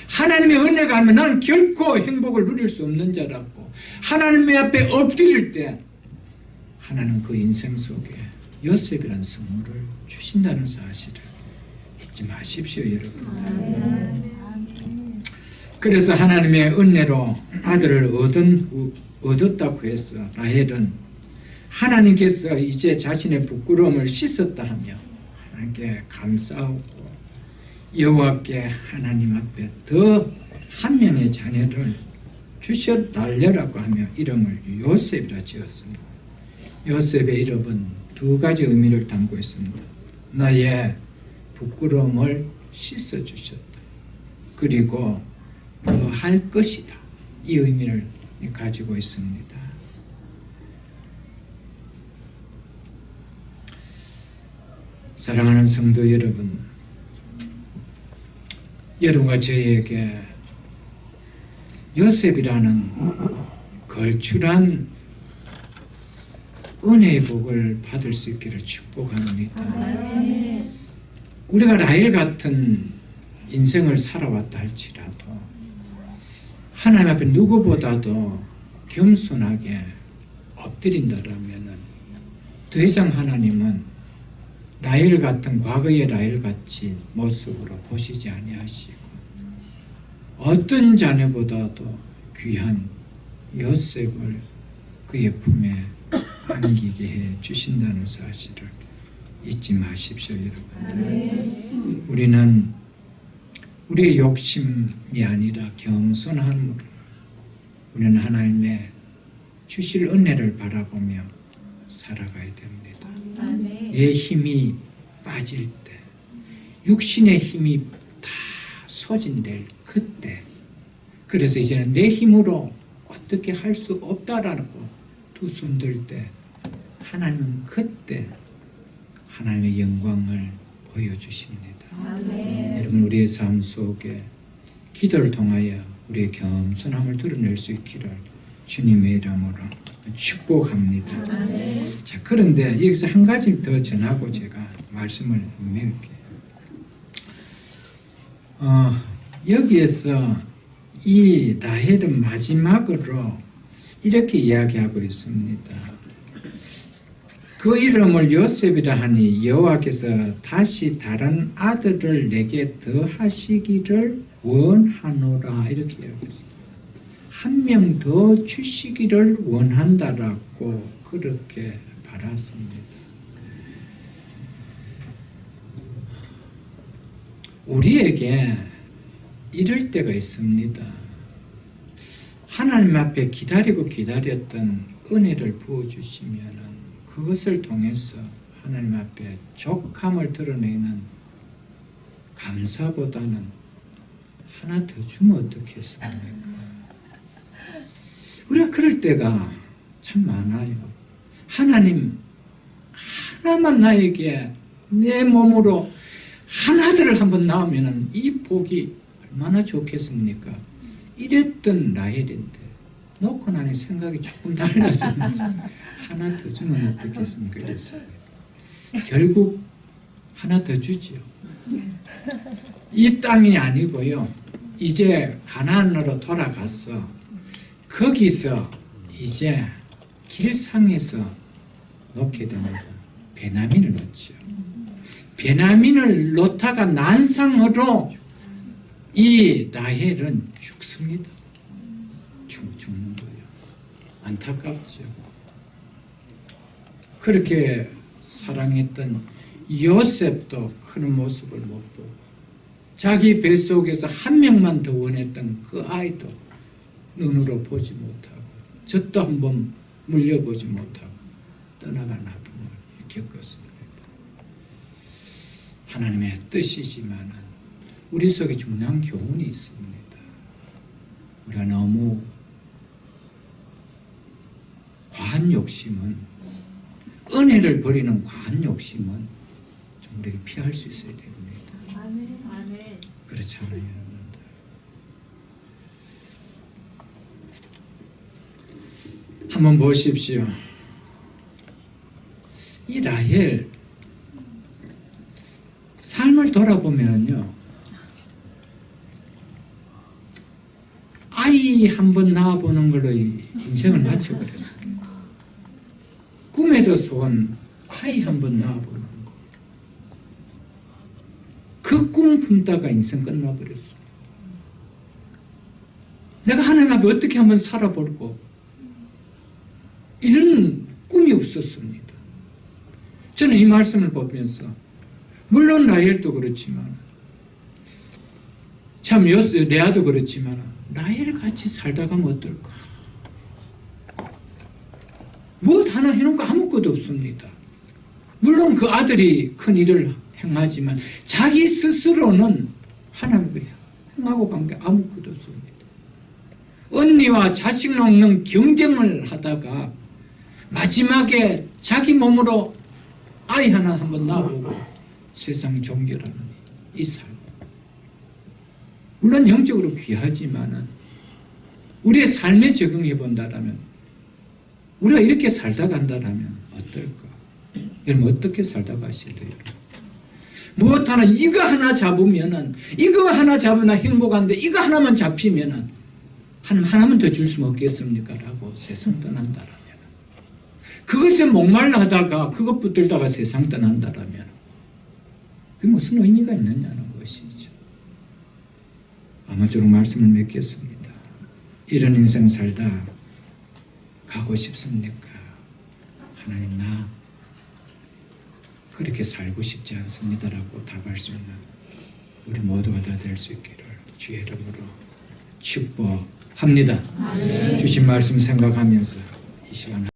하나님의 은혜가 아니면 나는 결코 행복을 누릴 수 없는 자라고 하나님 앞에 엎드릴 때 하나님 그 인생 속에 요셉이란 선물을 주신다는 사실을 잊지 마십시오, 여러분. 그래서 하나님의 은혜로 아들을 얻었다고 해서 라헬은 하나님께서 이제 자신의 부끄러움을 씻었다 하며 하나님께 감사하고 여호와께 하나님 앞에 더 한 명의 자녀를 주셔달라고 하며 이름을 요셉이라 지었습니다. 요셉의 이름은 두 가지 의미를 담고 있습니다. 나의 부끄러움을 씻어주셨다. 그리고 더 할 것이다. 이 의미를 가지고 있습니다. 사랑하는 성도 여러분, 여러분과 저희에게 요셉이라는 걸출한 은혜의 복을 받을 수 있기를 축복합니다. 우리가 라헬 같은 인생을 살아왔다 할지라도 하나님 앞에 누구보다도 겸손하게 엎드린다라면 더 이상 하나님은 라헬 같은 과거의 라헬 같이 모습으로 보시지 아니하시고 어떤 자녀보다도 귀한 요셉을 그의 품에 안기게 해 주신다는 사실을 잊지 마십시오, 여러분. 우리는 우리의 욕심이 아니라 겸손함으로 우리는 하나님의 주실 은혜를 바라보며 살아가야 됩니다. 내 힘이 빠질 때, 육신의 힘이 다 소진될 그때, 그래서 이제는 내 힘으로 어떻게 할 수 없다라고 두 손 들 때 하나님은 그때 하나님의 영광을 보여주십니다. 여러분, 우리의 삶 속에 기도를 통하여 우리의 겸손함을 드러낼 수 있기를 주님의 이름으로 축복합니다. 자, 그런데 여기서 한 가지 더 전하고 제가 말씀을 맺을게요. 여기에서 이 라헬은 마지막으로 이렇게 이야기하고 있습니다. 그 이름을 요셉이라 하니 여호와께서 다시 다른 아들을 내게 더하시기를 원하노라, 이렇게 이야기했습니다. 한 명 더 주시기를 원한다라고 그렇게 바랐습니다. 우리에게 이럴 때가 있습니다. 하나님 앞에 기다렸던 은혜를 부어주시면 그것을 통해서 하나님 앞에 족함을 드러내는 감사보다는 하나 더 주면 어떻겠습니까? 우리가 그럴 때가 참 많아요. 하나님 하나만 나에게 내 몸으로 하나들을 한번 낳으면 이 복이 얼마나 좋겠습니까? 이랬던 라헬인데 놓고 나니 생각이 조금 달라졌는지 하나 더 주면 어떻겠습니까? 그랬어요. 결국 하나 더 주지요. 이 땅이 아니고요. 이제 가나안으로 돌아가서 거기서 이제 길상에서 놓게 됩니다. 베냐민을 놓죠. 베냐민을 놓다가 난상으로 이 라헬은 죽습니다. 죽는 거예요. 안타깝죠. 그렇게 사랑했던 요셉도 그런 모습을 못 보고 자기 뱃속에서 한 명만 더 원했던 그 아이도 눈으로 보지 못하고 젖도 한번 물려보지 못하고 떠나간 아픔을 겪었습니다. 하나님의 뜻이지만 우리 속에 중요한 교훈이 있습니다. 우리가 너무 과한 욕심은, 은혜를 버리는 과한 욕심은 좀 우리가 피할 수 있어야 됩니다. 아멘. 그렇잖아요, 여러분들. 한번 보십시오. 이 라헬 삶을 돌아보면요, 아이 한번 낳아보는 걸로 인생을 마쳐버렸어요. 꿈에도 소원, 아이 한번 낳아보는 거. 그 꿈 품다가 인생 끝나버렸어요. 내가 하나님 앞에 어떻게 한번 살아볼고, 이런 꿈이 없었습니다. 저는 이 말씀을 보면서, 물론 라헬도 그렇지만, 참 레아도 그렇지만, 라헬 같이 살다 가면 어떨까? 무엇 하나 해놓은 거 아무것도 없습니다. 물론 그 아들이 큰 일을 행하지만 자기 스스로는 하나님과 행하고 간 게 아무것도 없습니다. 언니와 자식 놓는 경쟁을 하다가 마지막에 자기 몸으로 아이 하나 한번 낳아보고 세상 종결하는 이 삶. 물론 영적으로 귀하지만은 우리의 삶에 적용해 본다라면, 우리가 이렇게 살다 간다라면 어떨까? 여러분 어떻게 살다 가실래요? 무엇 하나, 이거 하나 잡으면은, 이거 하나 잡으나 행복한데 이거 하나만 잡히면은 하나만 더 줄 수는 없겠습니까? 라고 세상 떠난다라면, 그것에 목말라 하다가 그것 붙들다가 세상 떠난다라면 그게 무슨 의미가 있느냐는 것이죠. 아무쪼록 말씀을 맺겠습니다. 이런 인생 살다 가고 싶습니까? 하나님, 나 그렇게 살고 싶지 않습니다라고 답할 수 있는 우리 모두가 다 될 수 있기를 주의 이름으로 축복합니다. 주신 말씀 생각하면서 이 시간을